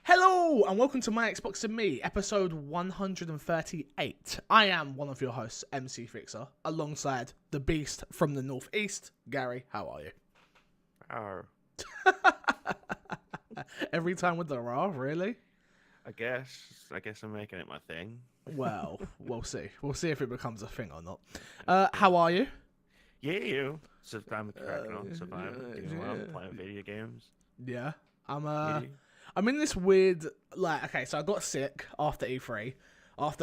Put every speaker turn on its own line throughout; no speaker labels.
Hello and welcome to My Xbox and Me, episode 138. I am one of your hosts, MC Fixer, alongside the beast from the northeast, Gary. How are you? Every time with the raw, really?
I guess I'm making it my thing.
Well, we'll see. We'll see if it becomes a thing or not. How are you?
Yeah, you. So I'm cracking on, surviving, doing well, playing video games.
Yeah.
Yeah.
I'm in this weird, so I got sick after E3.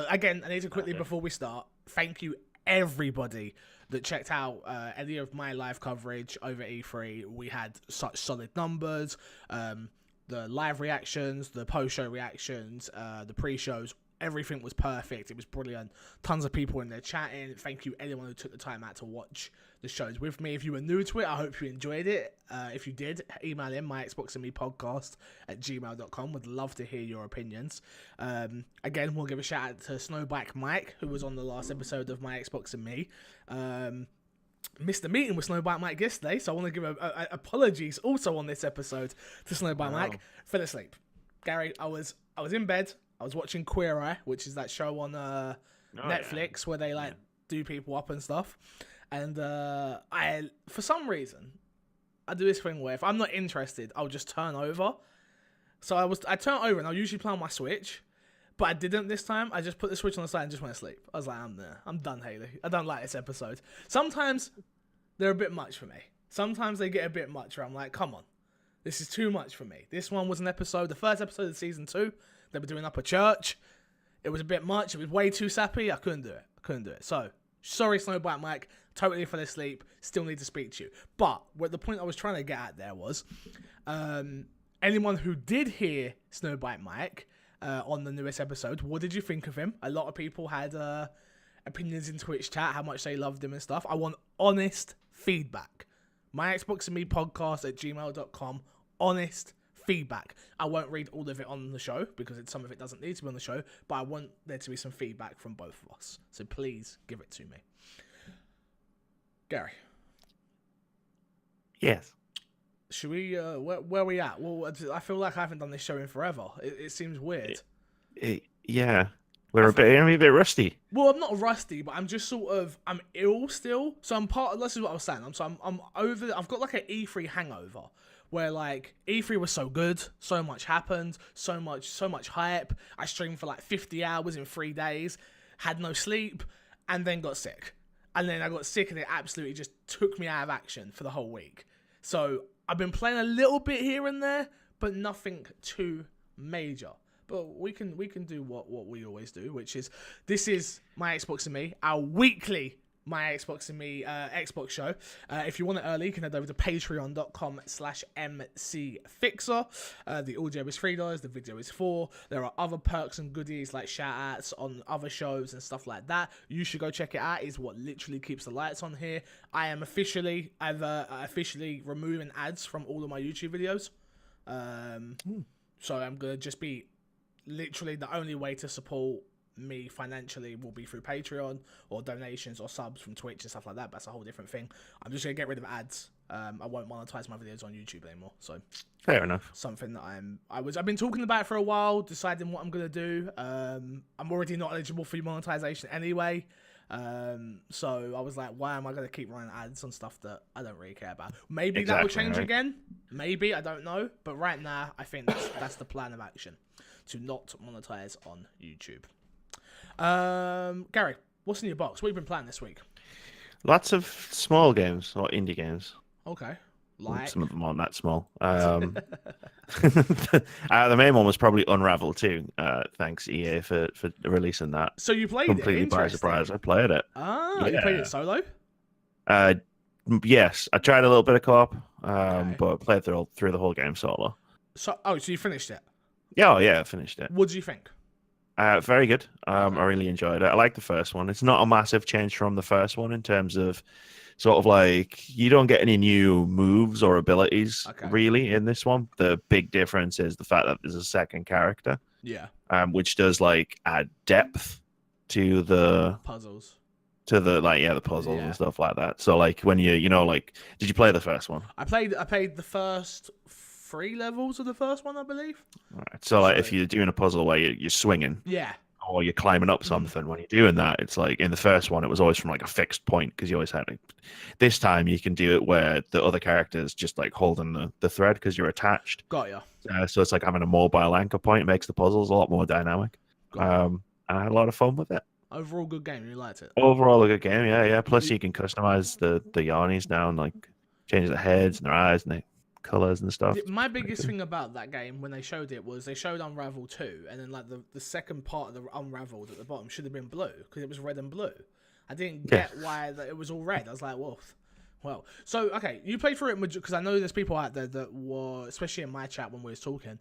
Again, I need to quickly, before we start, thank you everybody that checked out any of my live coverage over E3. We had such solid numbers. The live reactions, the post-show reactions, the pre-shows, everything was perfect. It was brilliant. Tons of people in there chatting. Thank you anyone who took the time out to watch the shows with me. If you were new to it, I hope you enjoyed it. If you did, email in my Xbox and Me podcast at gmail.com. Would love to hear your opinions. Again, we'll give a shout out to Snowbike Mike, who was on the last episode of My Xbox and Me. Missed the meeting with Snowbike Mike yesterday, so I want to give apologies also on this episode to Snowbike Mike. Fell asleep. Gary, I was in bed. I was watching Queer Eye, which is that show on Netflix where they do people up and stuff. And I, for some reason, I do this thing where if I'm not interested, I'll just turn over. So I turned over and I'll usually play on my Switch, but I didn't this time. I just put the Switch on the side and just went to sleep. I was like, I'm done, Haley. I don't like this episode. Sometimes they're a bit much for me. Sometimes they get a bit much where I'm like, come on, this is too much for me. This one was the first episode of season 2. They were doing up a church. It was a bit much. It was way too sappy. I couldn't do it. So, sorry, Snowbite Mike. Totally fell asleep. Still need to speak to you. But what the point I was trying to get at there was, anyone who did hear Snowbite Mike on the newest episode, what did you think of him? A lot of people had opinions in Twitch chat, how much they loved him and stuff. I want honest feedback. My Xbox and Me podcast at gmail.com. Honest feedback. I won't read all of it on the show because some of it doesn't need to be on the show, but I want there to be some feedback from both of us. So please give it to me. Gary.
Yes.
Should we, where are we at? Well, I feel like I haven't done this show in forever. It seems weird.
Yeah. We're a bit rusty.
Well, I'm not rusty, but I'm just I'm ill still. So this is what I was saying. I'm over, I've got like an E3 hangover. Where like E3 was so good, so much happened, so much hype. I streamed for like 50 hours in 3 days, had no sleep, and then got sick. And then I got sick and it absolutely just took me out of action for the whole week. So I've been playing a little bit here and there, but nothing too major. But we can do what we always do, which is this is My Xbox and Me, our weekly My Xbox and Me Xbox show. If you want it early, you can head over to patreon.com/mcfixer. The audio is $3, the video is $4. There are other perks and goodies like shout outs on other shows and stuff like that. You should go check it out. It's what literally keeps the lights on here. I've officially removing ads from all of my YouTube videos. So I'm going to just be literally the only way to support me financially will be through Patreon or donations or subs from Twitch and stuff like that. But that's a whole different thing. I'm just gonna get rid of ads. I won't monetize my videos on YouTube anymore. So
fair enough.
Something that I've been talking about it for a while, deciding what I'm gonna do. I'm already not eligible for monetization anyway. So I was like, why am I gonna keep running ads on stuff that I don't really care about? Maybe that will change again. Maybe, I don't know. But right now, I think that's the plan of action, to not monetize on YouTube. Gary, what's in your box? What have you been playing this week?
Lots of small games or indie games.
Okay. Like
some of them aren't that small. The main one was probably Unravel 2. Thanks EA for releasing that.
So you played
completely by surprise. I played it.
You played it solo?
Yes, I tried a little bit of co-op, but I played through the whole game solo.
So you finished it?
Yeah, I finished it.
What do you think?
Very good. I really enjoyed it. I like the first one. It's not a massive change from the first one in terms of sort of like you don't get any new moves or abilities really in this one. The big difference is the fact that there's a second character.
Yeah.
Which does like add depth to the
puzzles.
To the the puzzles and stuff like that. So like when you know like did you play the first one?
I played the first 3 levels of the first one, I believe.
Right. So like, if you're doing a puzzle where you're swinging,
yeah,
or you're climbing up something, when you're doing that, it's like in the first one, it was always from like a fixed point because you always had it. This time, you can do it where the other character's just like holding the thread because you're attached.
Got ya.
So it's like having a mobile anchor point. It makes the puzzles a lot more dynamic. And I had a lot of fun with it.
Overall, good game. You liked it?
Overall, a good game. Yeah. Plus, you can customize the Yarnies down, like change their heads and their eyes and their colors and stuff.
My biggest thing about that game when they showed it was they showed Unravel 2, and then like the second part of the Unraveled at the bottom should have been blue because it was red and blue. I didn't get why it was all red. I was like, well. So okay, you played through it because I know there's people out there that were, especially in my chat when we was talking,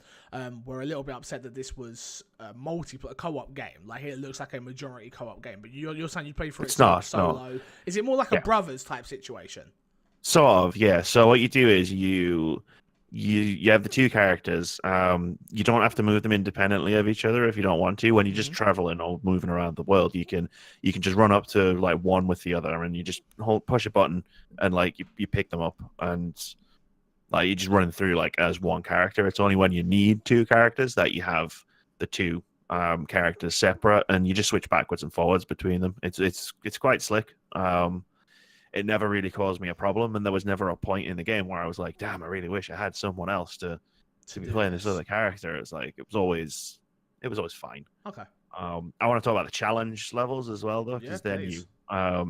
were a little bit upset that this was a co-op game. Like it looks like a majority co-op game, but you're saying you played through it solo. No. Is it more like a brothers type situation?
Sort of, yeah. So what you do is you have the two characters. You don't have to move them independently of each other if you don't want to. When you're just traveling or moving around the world, you can just run up to like one with the other, and you just push a button, and like you pick them up, and like you're just running through like as one character. It's only when you need two characters that you have the two characters separate, and you just switch backwards and forwards between them. It's quite slick. It never really caused me a problem, and there was never a point in the game where I was like, damn, I really wish I had someone else to be playing this other character. It's like it was always fine.
Okay.
I want to talk about the challenge levels as well, though, because they're new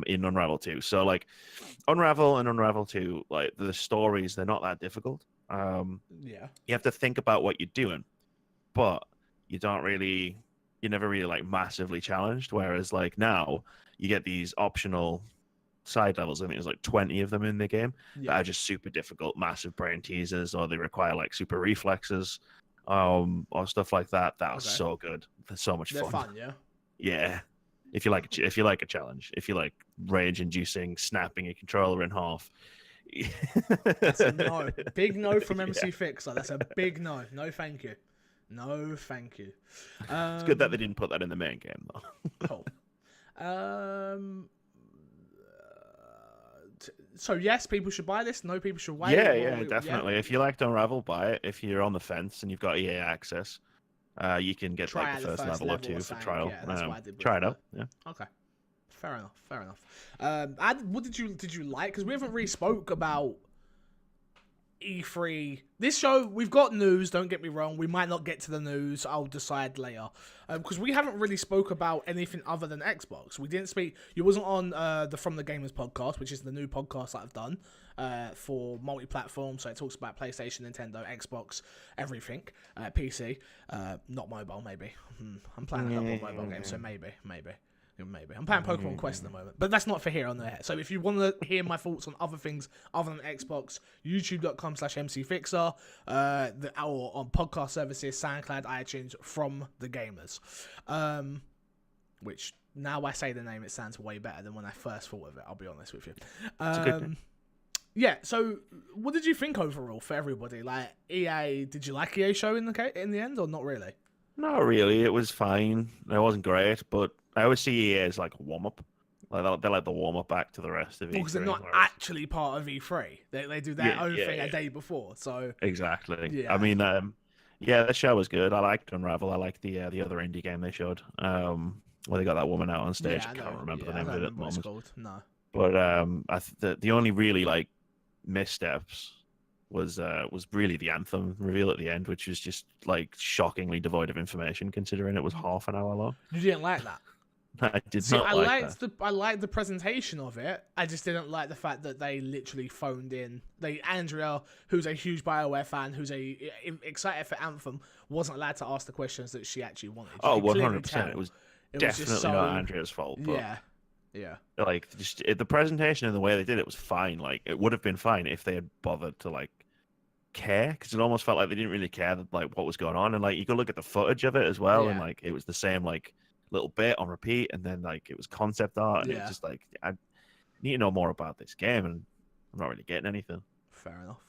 in Unravel 2. So like Unravel and Unravel 2, like the stories, they're not that difficult. You have to think about what you're doing, but you're never really like massively challenged. Whereas like now you get these optional side levels. I think there's like 20 of them in the game that are just super difficult, massive brain teasers, or they require like super reflexes, or stuff like that. That's so good. They're so much fun.
They're fun, yeah.
Yeah. If you like a challenge, if you like rage-inducing, snapping a controller in half.
That's a no. Big no from MC Fixer. That's a big no. No, thank you. No, thank you.
It's good that they didn't put that in the main game, though.
Cool. So yes, people should buy this. No, people should wait.
Yeah, definitely. If you liked Unravel, buy it. If you're on the fence and you've got EA access, you can get like the first level or two for trial.
Yeah, that's what I did.
Try it out. Yeah.
Okay. Fair enough. What did you like? Because we haven't really spoke about E3. This show, we've got news, don't get me wrong. We might not get to the news. I'll decide later. Because we haven't really spoke about anything other than Xbox. We didn't speak. You wasn't on the From the Gamers podcast, which is the new podcast that I've done for multi-platform. So it talks about PlayStation, Nintendo, Xbox, everything. PC. Not mobile, maybe. I'm playing a couple of mobile games, so maybe. I'm playing Pokemon Quest at the moment, but that's not for here on there. So if you want to hear my thoughts on other things other than Xbox, youtube.com/mcfixer, or on podcast services, SoundCloud, iTunes, From the Gamers. Which, now I say the name, it sounds way better than when I first thought of it, I'll be honest with you.
It's a good name.
Yeah, so what did you think overall for everybody? Like, EA, did you like EA show in the end, or not really?
Not really. It was fine. It wasn't great, but I always see EA as like a warm-up. Like they're like the warm-up back to the rest of E3.
Because they're not actually part of E3. They do their own thing a day before. So
exactly.
Yeah.
I mean, the show was good. I liked Unravel. I liked the other indie game they showed. Where they got that woman out on stage. I can't remember the name of it at the moment.
No.
But the only really like missteps was really the anthem reveal at the end, which was just like shockingly devoid of information, considering it was half an hour long.
You didn't like that?
I did not like that.
I liked the presentation of it. I just didn't like the fact that they literally phoned in. Andrea, who's a huge BioWare fan, who's excited for Anthem, wasn't allowed to ask the questions that she actually wanted.
100%. It was definitely not Andrea's fault. But
yeah.
Like just the presentation and the way they did it was fine. Like it would have been fine if they had bothered to like care, because it almost felt like they didn't really care like what was going on. And like you could look at the footage of it as well, and like it was the same like little bit on repeat, and then like it was concept art, and it was just like I need to know more about this game, and I'm not really getting anything.
Fair enough.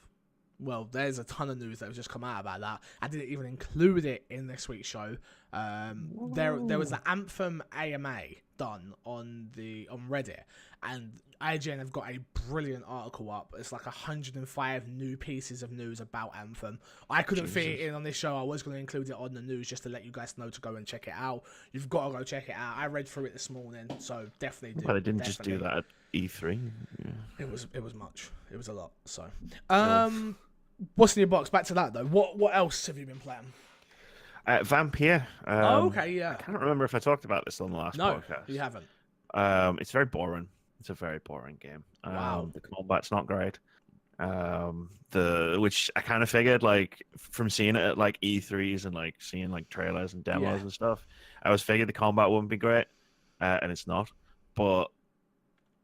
Well, there's a ton of news that has just come out about that. I didn't even include it in this week's show. There was the Anthem AMA done on Reddit, and IGN have got a brilliant article up. It's like 105 new pieces of news about Anthem. I couldn't fit it in on this show. I was going to include it on the news just to let you guys know to go and check it out. You've got to go check it out. I read through it this morning, so definitely do.
But they didn't just do that at E3. Yeah.
It was much. It was a lot. So, what's in your box? Back to that though. What else have you been playing?
Vampire.
Okay, yeah.
I can't remember if I talked about this on the last podcast.
No, you haven't.
It's very boring. It's a very boring game.
Wow.
The combat's not great. Which I kind of figured, like, from seeing it at like E3s and like seeing like trailers and demos and stuff, I was figured the combat wouldn't be great, and it's not. But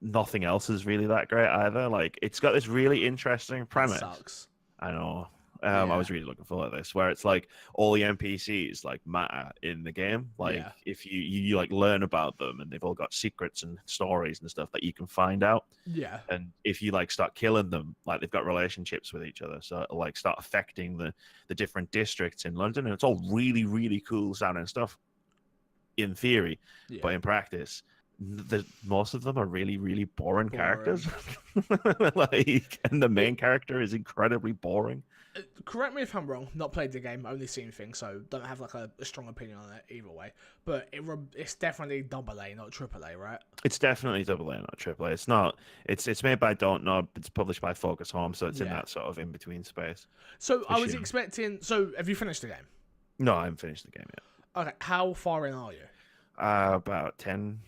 nothing else is really that great either. Like, it's got this really interesting premise.
That sucks.
I know. I was really looking forward to this, where it's like all the NPCs like matter in the game. Like if you like learn about them, and they've all got secrets and stories and stuff that you can find out.
Yeah.
And if you like start killing them, like they've got relationships with each other, so it'll like start affecting the different districts in London, and it's all really, really cool sounding stuff in theory, but in practice, most of them are really, really boring. Characters. Like, and the main character is incredibly boring.
Correct me if I'm wrong. Not played the game, only seen things, so don't have like a strong opinion on it either way. But it's definitely AA, not AAA, right?
It's definitely AA, not AAA. It's not. It's made by Don't Know. It's published by Focus Home, so it's in that sort of in between space.
So I was expecting. So have you finished the game?
No, I haven't finished the game yet.
Okay, how far in are you?
About 10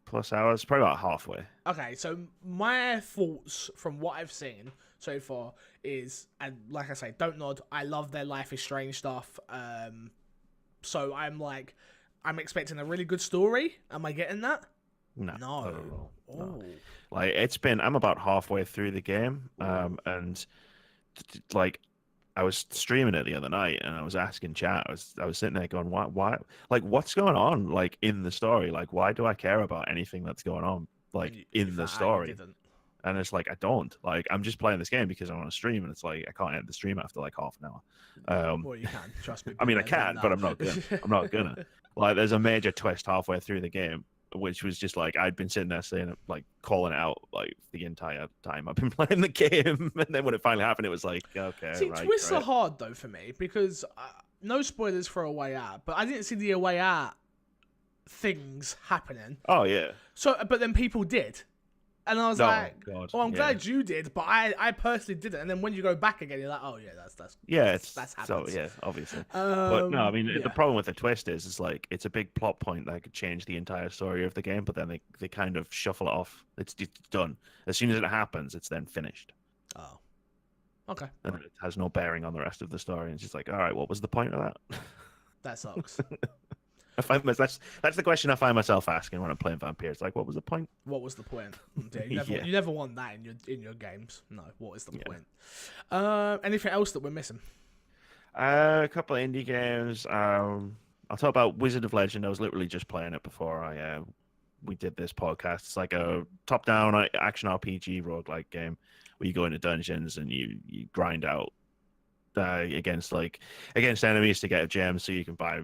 plus hours, probably about halfway.
Okay, so my thoughts from what I've seen so far is, and like I say, Don't Nod, I love their Life is Strange stuff. So I'm expecting a really good story. Am I getting that?
No. No. Like, I'm about halfway through the game, and like, I was streaming it the other night, and I was asking chat. I was sitting there going, why? Like, what's going on? Like, in the story, like, why do I care about anything that's going on? Like, in the story. And it's like, I don't. Like, I'm just playing this game because I want to stream, and it's like I can't end the stream after like half an hour.
Well, you can, trust me.
I mean, I can, but I'm not gonna. I'm not gonna. Like, there's a major twist halfway through the game, which was just like, I'd been sitting there saying it, like, calling it out like the entire time I've been playing the game, and then when it finally happened, it was like, okay.
See, twists are hard though for me because no spoilers for A Way Out, but I didn't see the A Way Out things happening.
Oh yeah.
So, but then people did. And I was like,
God.
"Oh, I'm glad you did," but I personally didn't. And then when you go back again, you're like, "Oh yeah, that's happened."
So yeah, obviously. But no, I mean, the problem with the twist is like, it's a big plot point that could change the entire story of the game, but then they kind of shuffle it off. It's done as soon as it happens. It's then finished.
Oh, okay.
And it has no bearing on the rest of the story. And it's just like, all right, what was the point of that?
That sucks.
That's the question I find myself asking when I'm playing Vampire. It's like, what was the point?
What was the point? Yeah, you never want that in your games. No, what is the point? Anything else that we're missing?
A couple of indie games. I'll talk about Wizard of Legend. I was literally just playing it before we did this podcast. It's like a top-down action RPG roguelike game where you go into dungeons and you grind out against enemies to get gems so you can buy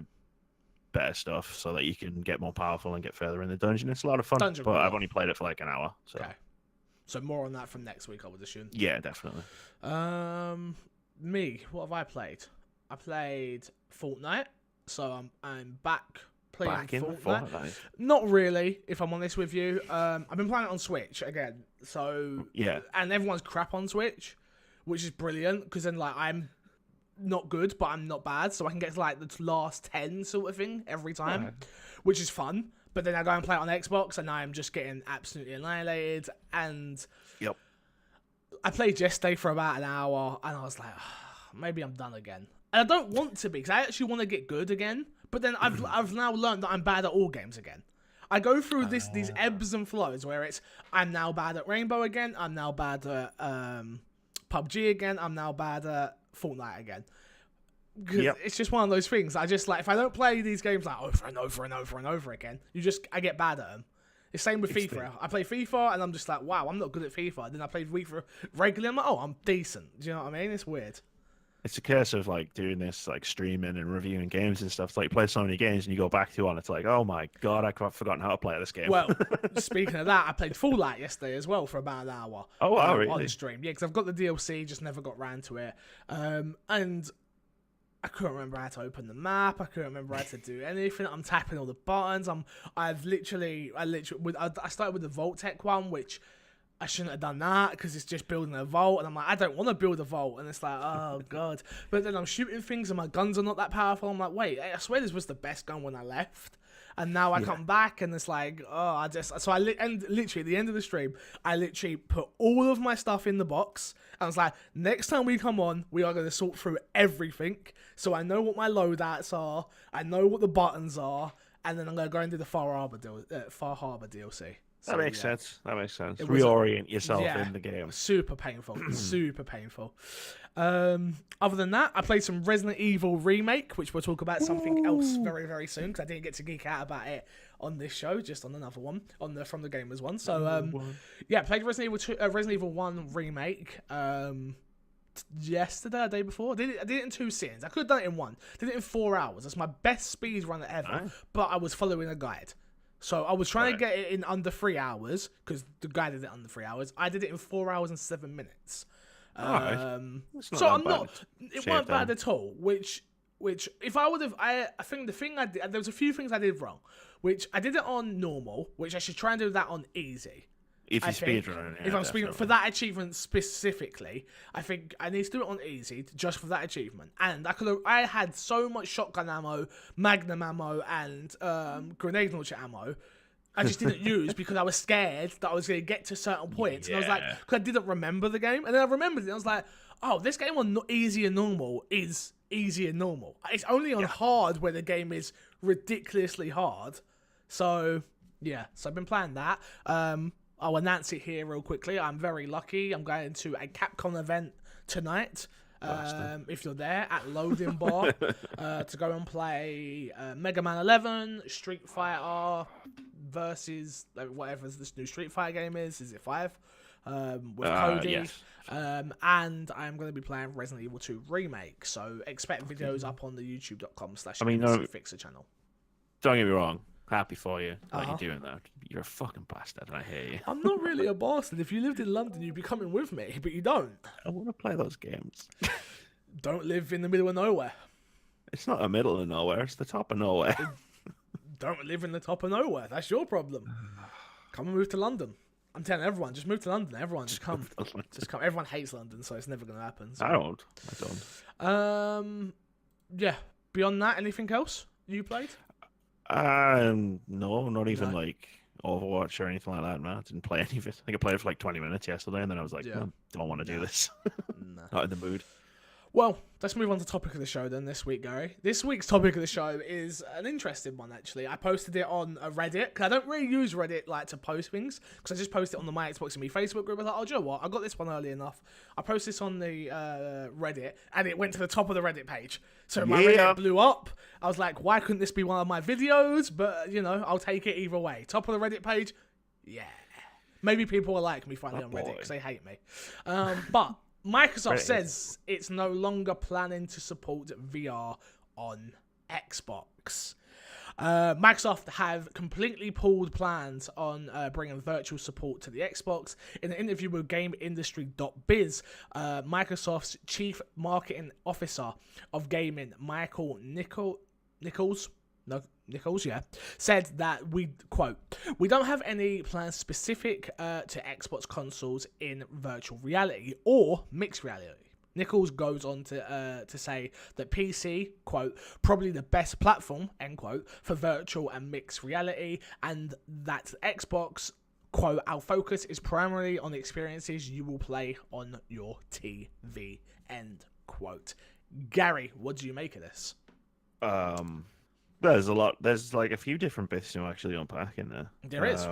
better stuff so that you can get more powerful and get further in the dungeon. It's a lot of fun, but I've only played it for like an hour. So.
Okay. So more on that from next week, I would assume.
Yeah, definitely.
Me, what have I played? I played Fortnite, so I'm back playing Fortnite. Not really, if I'm honest with you. I've been playing it on Switch again. So
yeah, and
everyone's crap on Switch, which is brilliant because then like I'm not good, but I'm not bad, so I can get to like the last 10 sort of thing every time, which is fun. But then I go and play it on Xbox, and I'm just getting absolutely annihilated. And I played yesterday for about an hour, and I was like, maybe I'm done again. And I don't want to be, because I actually want to get good again. But then I've now learned that I'm bad at all games again. I go through these ebbs and flows where it's I'm now bad at Rainbow again, I'm now bad at PUBG again, I'm now bad at Fortnite again. It's just one of those things. I just like, if I don't play these games like over and over and over and over again, I get bad at them. It's same with FIFA. I play FIFA and I'm just like, wow, I'm not good at FIFA. Then I play FIFA regularly. I'm like, oh, I'm decent. Do you know what I mean? It's weird.
It's a case of like doing this, like streaming and reviewing games and stuff. It's like play so many games and you go back to one. It's like, oh my god, I've forgotten how to play this game.
Well, speaking of that, I played Fallout yesterday as well for about an hour.
Oh, wow, really?
On stream. Yeah, because I've got the DLC, just never got round to it. And I couldn't remember how to open the map. I couldn't remember how to do anything. I'm tapping all the buttons. I started with the Vault Tech one, which I shouldn't have done that because it's just building a vault, and I'm like, I don't want to build a vault, and it's like, oh god. But then I'm shooting things, and my guns are not that powerful. I'm like, wait, I swear this was the best gun when I left, and now I come back, and it's like, oh, and literally at the end of the stream, I literally put all of my stuff in the box. I was like, next time we come on, we are going to sort through everything, so I know what my loadouts are, I know what the buttons are, and then I'm going to go and do the Far Harbor DLC.
That makes sense. Reorient yourself in the game.
Super painful. Super painful. Other than that, I played some Resident Evil Remake, which we'll talk about something else very, very soon, because I didn't get to geek out about it on this show, just on another one, on the From the Gamers one. So, played Resident Evil 1 Remake yesterday, the day before. I did it in 2 sittings. I could have done it in 1. Did it in 4 hours. That's my best speed run ever, but I was following a guide. So I was trying to get it in under 3 hours because the guy did it under 3 hours. I did it in 4 hours and 7 minutes. So I'm not. It wasn't bad at all. Which if I would have, I think the thing I did, there was a few things I did wrong. Which I did it on normal, which I should try and do that on easy.
If you're speedrunning,
if I'm speedrunning for that achievement specifically, I think I need to do it on easy just for that achievement. And I had so much shotgun ammo, magnum ammo, and grenade launcher ammo. I just didn't use because I was scared that I was going to get to certain points. And I was like, because I didn't remember the game. And then I remembered it. I was like, oh, this game on easy and normal is easy and normal. It's only on hard where the game is ridiculously hard. So, yeah. So I've been playing that. I'll announce it here real quickly. I'm very lucky. I'm going to a Capcom event tonight. If you're there at Loading Bar to go and play Mega Man 11, Street Fighter versus whatever this new Street Fighter game is. Is it 5? With Cody.
Yes.
And I'm going to be playing Resident Evil 2 Remake. So expect videos up on the youtube.com/Fixer channel.
Don't get me wrong. Happy for you that you're doing that. You're a fucking bastard, and I hate you.
I'm not really a bastard. If you lived in London, you'd be coming with me, but you don't.
I want to play those games.
Don't live in the middle of nowhere.
It's not the middle of nowhere. It's the top of nowhere.
Don't live in the top of nowhere. That's your problem. Come and move to London. I'm telling everyone, just move to London. Everyone, just come. Just come. Everyone hates London, so it's never going to happen. So.
I don't.
Yeah. Beyond that, anything else you played?
No, not even like Overwatch or anything like that, man. I didn't play any of it. I think I played it for like 20 minutes yesterday, and then I was like, don't want to do this. Not in the mood.
Well, let's move on to the topic of the show then this week, Gary. This week's topic of the show is an interesting one, actually. I posted it on Reddit, because I don't really use Reddit like to post things, because I just post it on the My Xbox and Me Facebook group. I was like, oh, do you know what? I got this one early enough. I posted this on the Reddit, and it went to the top of the Reddit page. So my Reddit blew up. I was like, why couldn't this be one of my videos? But, I'll take it either way. Top of the Reddit page, yeah. Maybe people will like me finally on Reddit, because they hate me. But Microsoft says it's no longer planning to support VR on Xbox. Microsoft have completely pulled plans on bringing virtual support to the Xbox. In an interview with GameIndustry.biz, Microsoft's Chief Marketing Officer of Gaming, Michael Nichols, said that we don't have any plans specific to Xbox consoles in virtual reality or mixed reality. Nichols goes on to say that PC, quote, probably the best platform, end quote, for virtual and mixed reality, and that Xbox, quote, our focus is primarily on the experiences you will play on your TV, end quote. Gary, what do you make of this?
There's a lot. There's like a few different bits to actually unpack in there.
There is.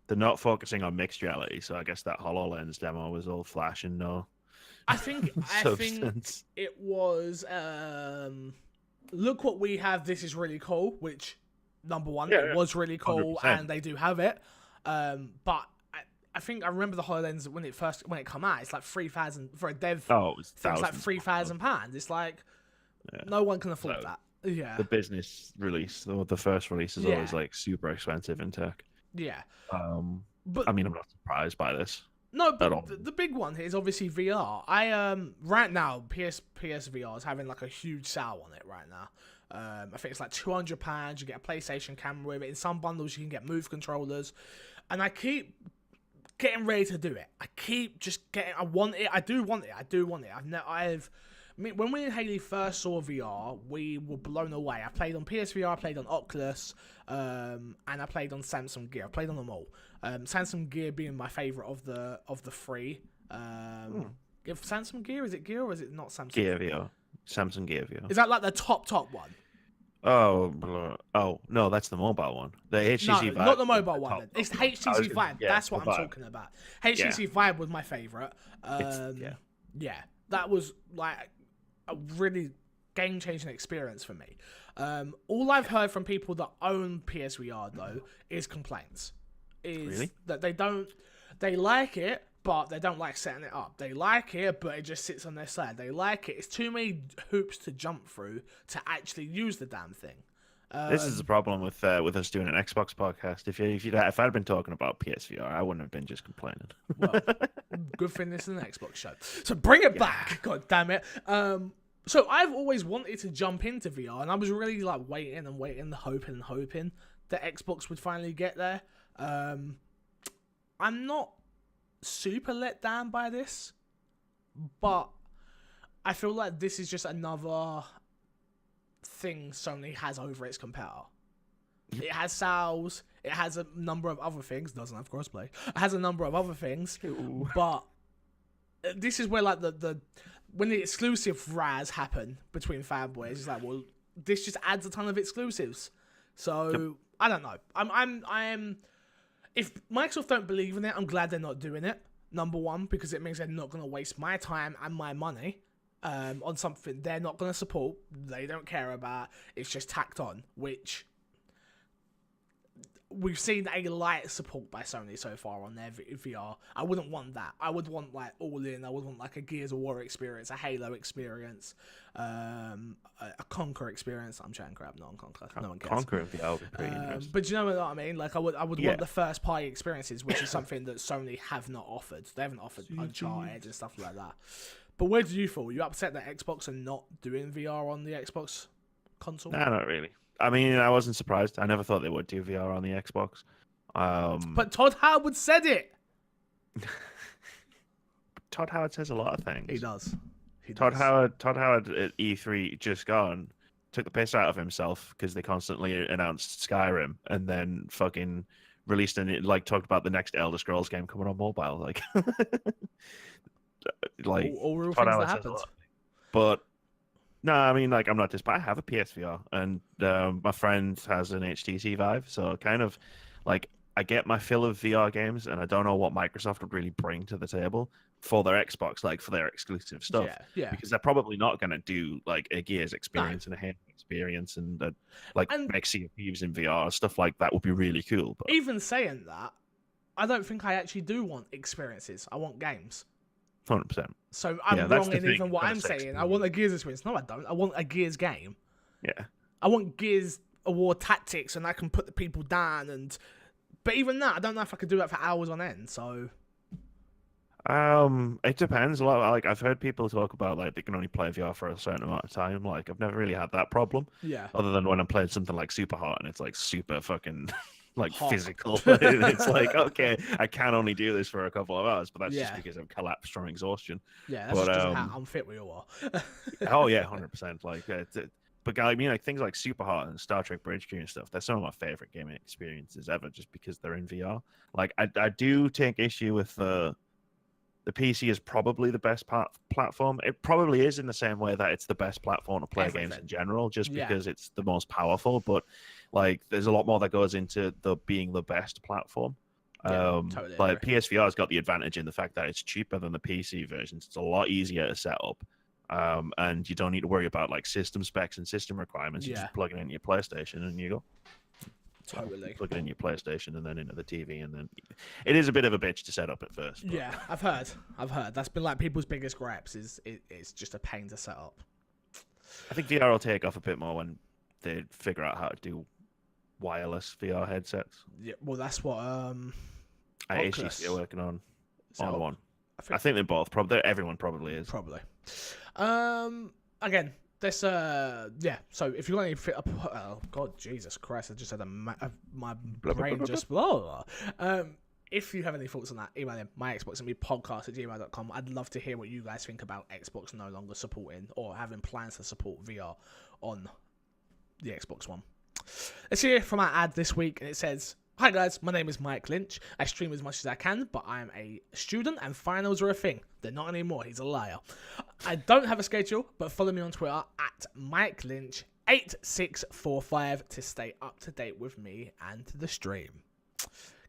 They're not focusing on mixed reality, so I guess that HoloLens demo was all flash and no.
I think it was. Look what we have. This is really cool. Which, number one, it was really cool, 100%. And they do have it. But I think I remember the HoloLens when it come out. It's like 3,000 for a dev.
Oh, it was
thing. It's like
£3,000.
It's like no one can afford that. Yeah.
The business release, the first release, is always like super expensive in tech.
Yeah.
But I mean, I'm not surprised by this.
No, but the big one here is obviously VR. I right now PSVR is having like a huge sale on it right now. I think it's like £200. You get a PlayStation camera with it. In some bundles, you can get Move controllers, and I keep getting ready to do it. I keep just getting. I want it. I do want it. When me and Haley first saw VR, we were blown away. I played on PSVR, I played on Oculus, and I played on Samsung Gear. I played on them all. Samsung Gear being my favorite of the three. If Samsung Gear, is it Gear or is it not Samsung?
Gear VR. Samsung Gear VR.
Is that like the top one?
Oh no, that's the mobile one. The HTC Vive.
Not the mobile one. It's HTC Vive. That's what I'm talking about. HTC Vive was my favorite. Yeah, that was like a really game-changing experience for me. All I've heard from people that own PSVR though is complaints. Really? That they like it, but they don't like setting it up. They like it, but it just sits on their side. They like it. It's too many hoops to jump through to actually use the damn thing.
This is the problem with us doing an Xbox podcast. If I'd been talking about PSVR, I wouldn't have been just complaining. Well,
good thing this is an Xbox show. So bring it back. God damn it. So I've always wanted to jump into VR, and I was really like waiting, hoping that Xbox would finally get there. I'm not super let down by this, but I feel like this is just another thing Sony has over its competitor. It has sales, it has a number of other things, doesn't have crossplay. It has a number of other things, but this is where like when the exclusive raz happen between fanboys, it's like, well, this just adds a ton of exclusives. So I don't know. I'm if Microsoft don't believe in it, I'm glad they're not doing it. Number one, because it means they're not going to waste my time and my money on something they're not going to support, they don't care about. It's just tacked on, which we've seen a light support by Sony so far on their VR. I wouldn't want that. I would want like all in. I would want like a Gears of War experience, a Halo experience, a Conquer experience. I'm chatting crap, not on Conquer. No one cares.
Conquer VR would be pretty interesting.
But do you know what I mean? Like I would want the first party experiences, which is something that Sony have not offered. They haven't offered Uncharted and stuff like that. But where do you fall? Are you upset that Xbox are not doing VR on the Xbox console?
Nah, not really. I mean, I wasn't surprised. I never thought they would do VR on the Xbox.
But Todd Howard said it.
Todd Howard says a lot of things.
He does.
Todd Howard at E3 just gone took the piss out of himself because they constantly announced Skyrim and then fucking released and like talked about the next Elder Scrolls game coming on mobile. Like
all real things that happened.
But no, I mean, like, I'm not just, but I have a PSVR, and my friend has an HTC Vive, so kind of, like, I get my fill of VR games, and I don't know what Microsoft would really bring to the table for their Xbox, like, for their exclusive stuff.
Yeah.
Because they're probably not going to do, like, a Gears experience and a Halo experience, and, make Sea of Thieves in VR, stuff like that would be really cool. But
even saying that, I don't think I actually do want experiences. I want games.
100%.
So I'm wrong in even what I'm saying. I want a Gears experience. No, I don't. I want a Gears game.
Yeah.
I want Gears War Tactics, and I can put the people down. But even that, I don't know if I could do that for hours on end. So.
It depends a lot. Like I've heard people talk about like they can only play VR for a certain amount of time. Like I've never really had that problem.
Yeah.
Other than when I'm playing something like Super Hot and it's like super fucking. Like hot. Physical. It's like, okay, I can only do this for a couple of hours, but that's just because I've collapsed from exhaustion.
Yeah, that's just how unfit we all are.
Oh yeah, 100%. Like, but I mean, like things like Super Hot and Star Trek Bridge Crew and stuff. They're some of my favorite gaming experiences ever, just because they're in VR. Like, I do take issue with the PC is probably the best platform. It probably is in the same way that it's the best platform to play games in general, just because it's the most powerful. But like, there's a lot more that goes into being the best platform.
Totally
like
agree.
PSVR has got the advantage in the fact that it's cheaper than the PC versions. It's a lot easier to set up, and you don't need to worry about like system specs and system requirements. You just plug it into your PlayStation and you go.
Totally.
Plug it in your PlayStation and then into the TV, and then it is a bit of a bitch to set up at first. But...
Yeah, I've heard. That's been like people's biggest gripes it's just a pain to set up.
I think VR will take off a bit more when they figure out how to do wireless VR headsets.
Yeah, well, that's what
HTC are working on one.
I
think they're both. Everyone probably is.
Probably. Again, this So if you got any, oh God, Jesus Christ! I just had my brain just blah. If you have any thoughts on that, email them myxboxandmepodcast@gmail.com. I'd love to hear what you guys think about Xbox no longer supporting or having plans to support VR on the Xbox One. Let's hear from our ad this week, and it says, "Hi guys, my name is Mike Lynch. I stream as much as I can, but I am a student and finals are a thing. They're not anymore, he's a liar. I don't have a schedule, but follow me on Twitter at Mike Lynch 8645 to stay up to date with me and the stream."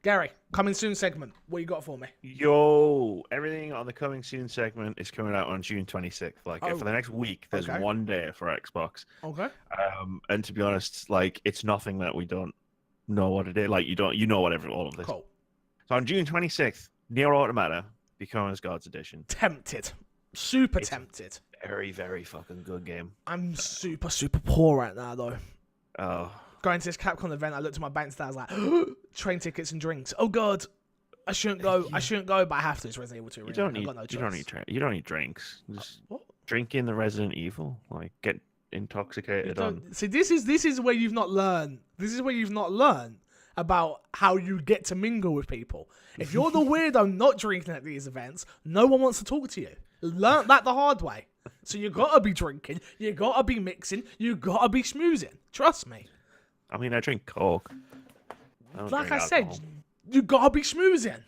Gary, coming soon segment. What you got for me?
Yo, everything on the coming soon segment is coming out on June 26th. For the next week, there's one day for Xbox.
Okay.
And to be honest, it's nothing that we don't know what it is. You know what all of this.
Cool.
So on June 26th, Nier Automata, Becoming Gods Edition.
Tempted. Super tempted.
Very, very fucking good game.
I'm super, super poor right now, though.
Oh.
Going to this Capcom event, I looked at my bank stats, I was like, train tickets and drinks. Oh God, I shouldn't go. But I have to. It's Resident Evil 2.
You don't need drinks. Just drink in the Resident Evil. Get intoxicated on.
See, this is where you've not learned. This is where you've not learned about how you get to mingle with people. If you're the weirdo not drinking at these events, no one wants to talk to you. Learn that the hard way. So you gotta be drinking. You gotta be mixing. You gotta be schmoozing. Trust me.
I mean, I drink Coke.
Like I said, you gotta be schmoozing.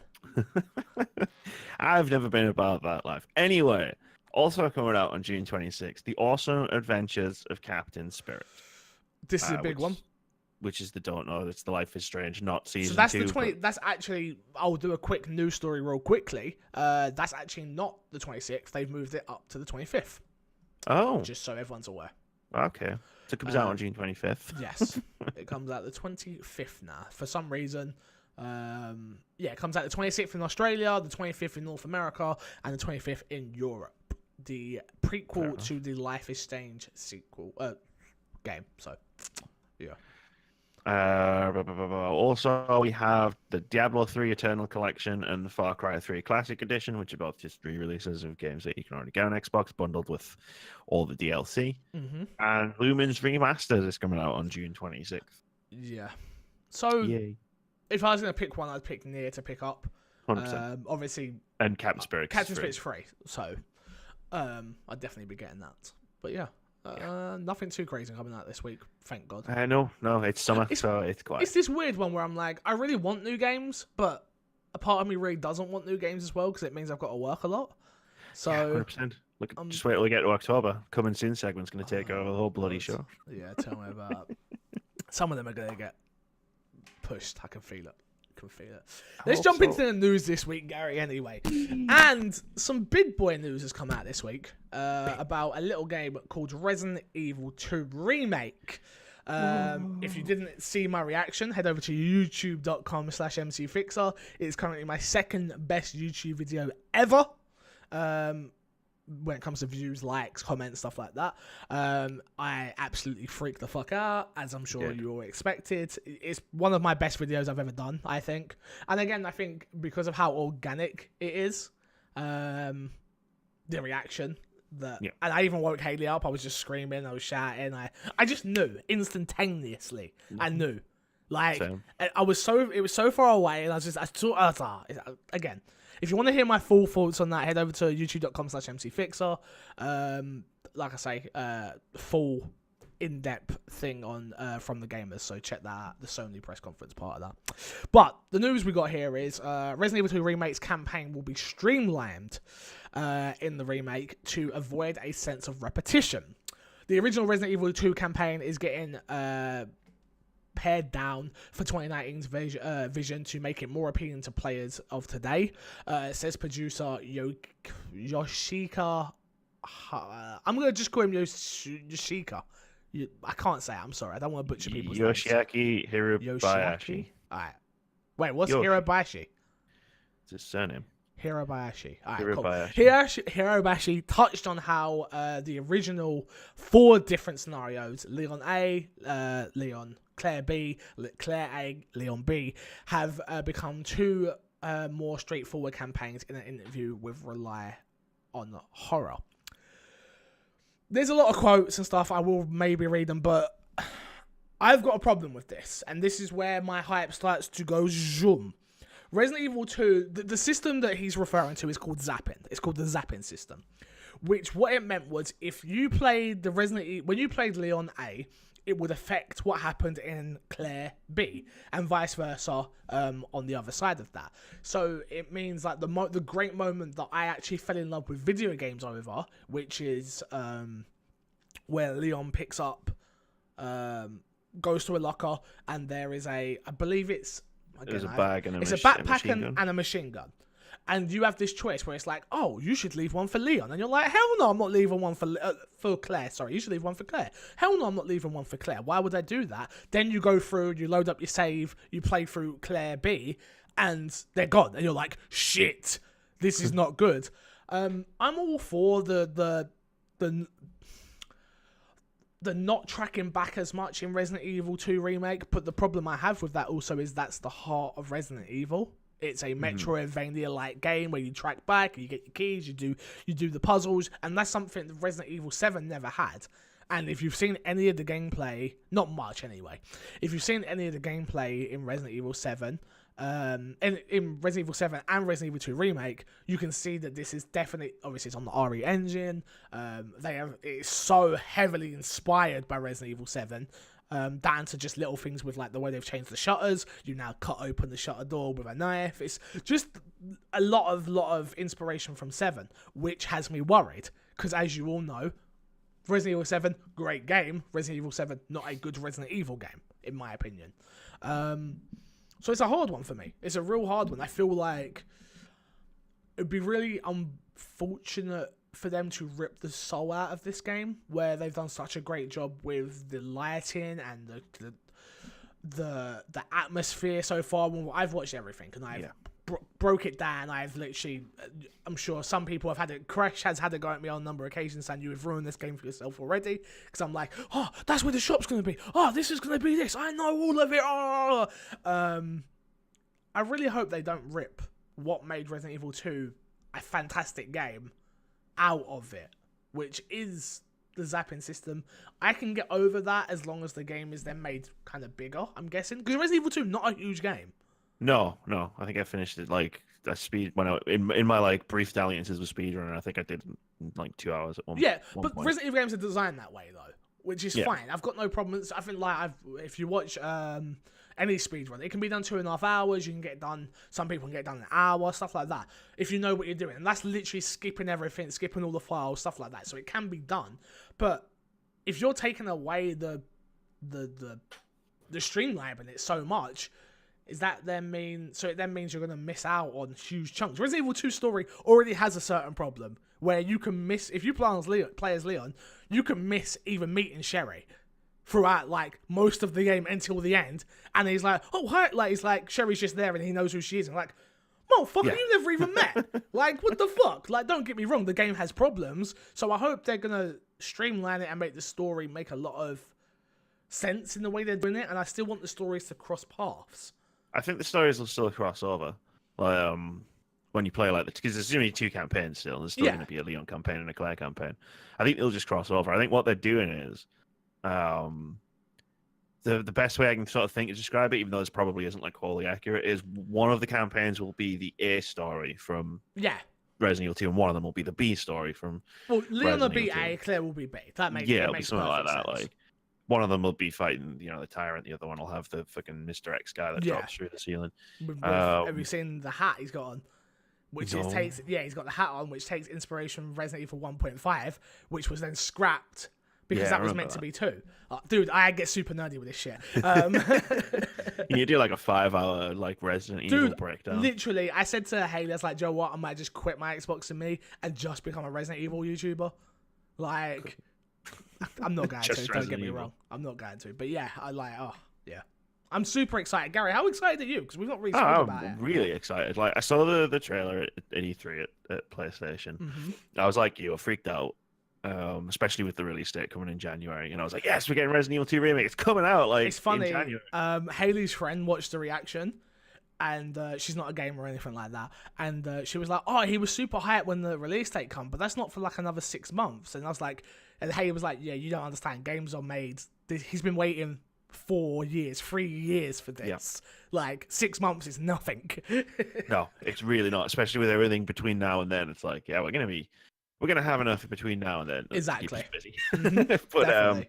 I've never been about that life. Anyway, also coming out on June 26th, The Awesome Adventures of Captain Spirit.
This is a big one.
Which is it's The Life is Strange, not season 2.
So that's the 20. That's actually. I'll do a quick news story real quickly. That's actually not the 26th. They've moved it up to the 25th.
Oh.
Just so everyone's aware.
Okay. So it comes out on June 25th.
Yes. It comes out the 25th now. For some reason, it comes out the 26th in Australia, the 25th in North America, and the 25th in Europe. The prequel to the Life is Strange sequel game. So, yeah.
Also, we have the Diablo 3 Eternal Collection and the Far Cry 3 Classic Edition, which are both just re-releases of games that you can already get on Xbox, bundled with all the DLC.
Mm-hmm.
And Lumen's Remastered is coming out on June 26th.
Yeah. So,
yay.
If I was going to pick one, I'd pick Nier to pick up.
100%.
Obviously.
And Captain Spirit.
Captain Spirit's free, so I'd definitely be getting that. But yeah. Nothing too crazy coming out this week, thank God.
No, it's summer, so it's quiet.
It's this weird one where I'm like, I really want new games, but a part of me really doesn't want new games as well because it means I've got to work a lot. So,
100%. Look, just wait till we get to October. Coming soon segment's going to take over the whole bloody show.
Yeah, tell me about it. Some of them are going to get pushed. I can feel it. Let's jump into the news this week, Gary, anyway. And some big boy news has come out this week about a little game called Resident Evil 2 Remake. If you didn't see my reaction, head over to youtube.com/mcfixer. It is currently my second best YouTube video ever. When it comes to views, likes, comments, stuff like that. I absolutely freaked the fuck out, as I'm sure you all expected. It's one of my best videos I've ever done, I think. And again, I think because of how organic it is, the reaction, and I even woke Haley up. I was just screaming, I was shouting. I just knew instantaneously. I knew. It was so far away, and again. If you want to hear my full thoughts on that, head over to youtube.com/mcfixer. Like I say, full in-depth thing on from the gamers, so check that out, the Sony press conference part of that. But the news we got here is Resident Evil 2 Remake's campaign will be streamlined in the remake to avoid a sense of repetition. The original Resident Evil 2 campaign is getting pared down for 2019's vision to make it more appealing to players of today. It says producer Yoshika. I'm going to just call him Yoshika. I can't say it, I'm sorry. I don't want to butcher people's
Yoshiaki
names.
Hirabayashi.
Alright. Wait, what's Hirabayashi?
It's his surname.
Hirabayashi. Alright,
Hirabayashi.
Cool. Hirabayashi touched on how the original 4 different scenarios, Leon A, Leon Claire B, Claire A, Leon B, have become 2 more straightforward campaigns in an interview with Rely on Horror. There's a lot of quotes and stuff. I will maybe read them, but I've got a problem with this, and this is where my hype starts to go zoom. Resident Evil 2, the system that he's referring to is called zapping. It's called the zapping system, which what it meant was if you played when you played Leon A, it would affect what happened in Claire B, and vice versa on the other side of that. So it means like the great moment that I actually fell in love with video games over, which is where Leon picks up, goes to a locker, and there is I believe it's...
There's a bag and
it's a backpack and a machine gun. And you have this choice where it's like, oh, you should leave one for Leon. And you're like, hell no, I'm not leaving one for Claire. Sorry, you should leave one for Claire. Hell no, I'm not leaving one for Claire. Why would I do that? Then you go through, you load up your save, you play through Claire B, and they're gone. And you're like, shit, this is not good. I'm all for the not tracking back as much in Resident Evil 2 Remake, but the problem I have with that also is that's the heart of Resident Evil. It's a Metroidvania-like game where you track back, you get your keys, you do the puzzles, and that's something that Resident Evil 7 never had. And if you've seen any of the gameplay, not much anyway, if you've seen any of the gameplay in Resident Evil 7, in Resident Evil 7 and Resident Evil 2 Remake, you can see that this is definitely, obviously it's on the RE engine, it's so heavily inspired by Resident Evil 7, down to just little things with like the way they've changed the shutters. You now cut open the shutter door with a knife. It's just a lot of inspiration from 7, which has me worried, because as you all know, Resident Evil 7, great game. Resident Evil 7, not a good Resident Evil game, in my opinion. So it's a hard one for me. It's a real hard one. I feel like it'd be really unfortunate for them to rip the soul out of this game, where they've done such a great job with the lighting and the atmosphere so far. Well, I've watched everything, and I've broke it down. I've literally, I'm sure some people have had it. Crash has had to go at me on a number of occasions saying you have ruined this game for yourself already, because I'm like, oh, that's where the shop's going to be. Oh, this is going to be this. I know all of it. Oh. I really hope they don't rip what made Resident Evil 2 a fantastic game out of it, which is the zapping system. I can get over that as long as the game is then made kind of bigger, I'm guessing, because Resident Evil 2 not a huge game.
No, I think I finished it like a speed when in my like brief dalliances with speedrunner. I think I did in like 2 hours at one.
Yeah,
one
but
point.
Resident Evil games are designed that way though, which is fine. I've got no problems. I think like if you watch any speedrun, it can be done 2.5 hours. You can get it done. Some people can get it done in an hour, stuff like that. If you know what you're doing, and that's literally skipping everything, skipping all the files, stuff like that. So it can be done. But if you're taking away the streamlining it so much, is that then mean? So it then means you're going to miss out on huge chunks. Resident Evil 2 story already has a certain problem where you can miss, if you play as Leon, you can miss even meeting Sherry throughout like most of the game until the end, and he's like, oh hi, like he's like, Sherry's just there and he knows who she is, and like, motherfucker, you never even met. Like, what the fuck? Like, don't get me wrong, the game has problems, so I hope they're gonna streamline it and make the story make a lot of sense in the way they're doing it, and I still want the stories to cross paths.
I think the stories will still cross over. Like, when you play like this, because there's only 2 campaigns still, and there's still going to be a Leon campaign and a Claire campaign. I think they'll just cross over. I think what they're doing is, the best way I can sort of think to describe it, even though this probably isn't like wholly accurate, is one of the campaigns will be the A story from Resident Evil 2, and one of them will be the B story from.
Well, Leon will be A, Claire will be B. That makes
it'll be something like that.
Sense.
Like, one of them will be fighting, the tyrant. The other one will have the fucking Mr. X guy that drops through the ceiling.
Have you seen the hat he's got on? Which takes he's got the hat on, which takes inspiration from Resident Evil 1.5, which was then scrapped because that was meant to be 2. Dude, I get super nerdy with this shit.
You need to do like a 5-hour like Resident Evil breakdown.
Literally, I said to Haley, I was like, Joe, what? I might just quit my Xbox and me and just become a Resident Evil YouTuber. Like, I'm not going to. Don't get me wrong. I'm not going to. But yeah, I'm super excited. Gary, how excited are you? Because we've not really spoken about it.
I'm really excited. Like, I saw the trailer at E3 at PlayStation.
Mm-hmm.
I was like, you, freaked out. Especially with the release date coming in January, and I was like, "Yes, we're getting Resident Evil 2 remake. It's coming out!" Like,
it's funny.
In January.
Haley's friend watched the reaction, and she's not a gamer or anything like that. And she was like, "Oh, he was super hyped when the release date come, but that's not for like another 6 months." And I was like, and Haley was like, "Yeah, you don't understand. Games are made. He's been waiting 3 years for this. Yeah. Like 6 months is nothing."
No, it's really not. Especially with everything between now and then. It's like, yeah, we're gonna have enough between now and then.
Exactly.
Busy. But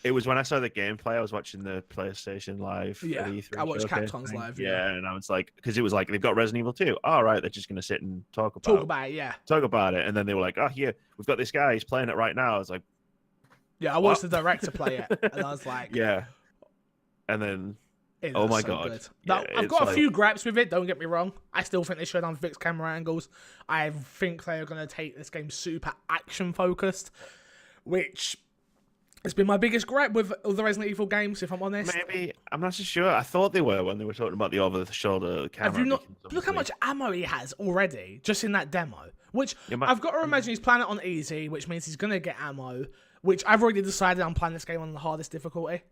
it was when I saw the gameplay. I was watching the PlayStation Live.
Yeah,
at E3
I watched Capcom's live.
Yeah, and I was like, because it was like they've got Resident Evil 2. All right, they're just gonna sit and talk about
it. Yeah,
talk about it, and then they were like, "Oh, yeah, we've got this guy. He's playing it right now." I was like,
"Yeah, I watched the director play it, and I was like,
yeah." And then, oh my god!
Good. Now, I've got a few gripes with it. Don't get me wrong. I still think they should have fixed camera angles. I think they are going to take this game super action focused, which has been my biggest gripe with the Resident Evil games. If I'm honest,
maybe I'm not so sure. I thought they were when they were talking about the over-the-shoulder camera.
Have you not? Look how much ammo he has already just in that demo. Which I've got to imagine he's playing it on easy, which means he's going to get ammo. Which I've already decided I'm playing this game on the hardest difficulty.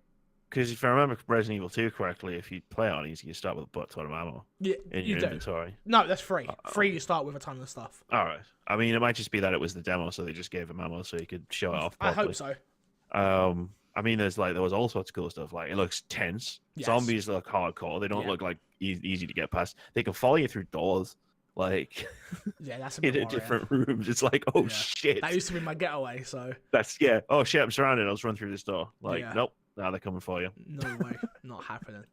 Because if I remember Resident Evil 2 correctly, if you play on easy, you start with a butt ton of ammo
in
your inventory.
No, that's free. Free, you start with a ton of stuff.
All right. I mean, it might just be that it was the demo, so they just gave him ammo so he could show it off properly.
I hope so.
I mean, there was all sorts of cool stuff. Like, it looks tense. Yes. Zombies look hardcore. They don't look like easy to get past. They can follow you through doors. Like,
yeah, that's a bit
in different rooms. It's like, oh shit.
That used to be my getaway. So
that's oh shit, I'm surrounded. I'll just run through this door. Like, nope. Now they're coming for you.
No way. Not happening.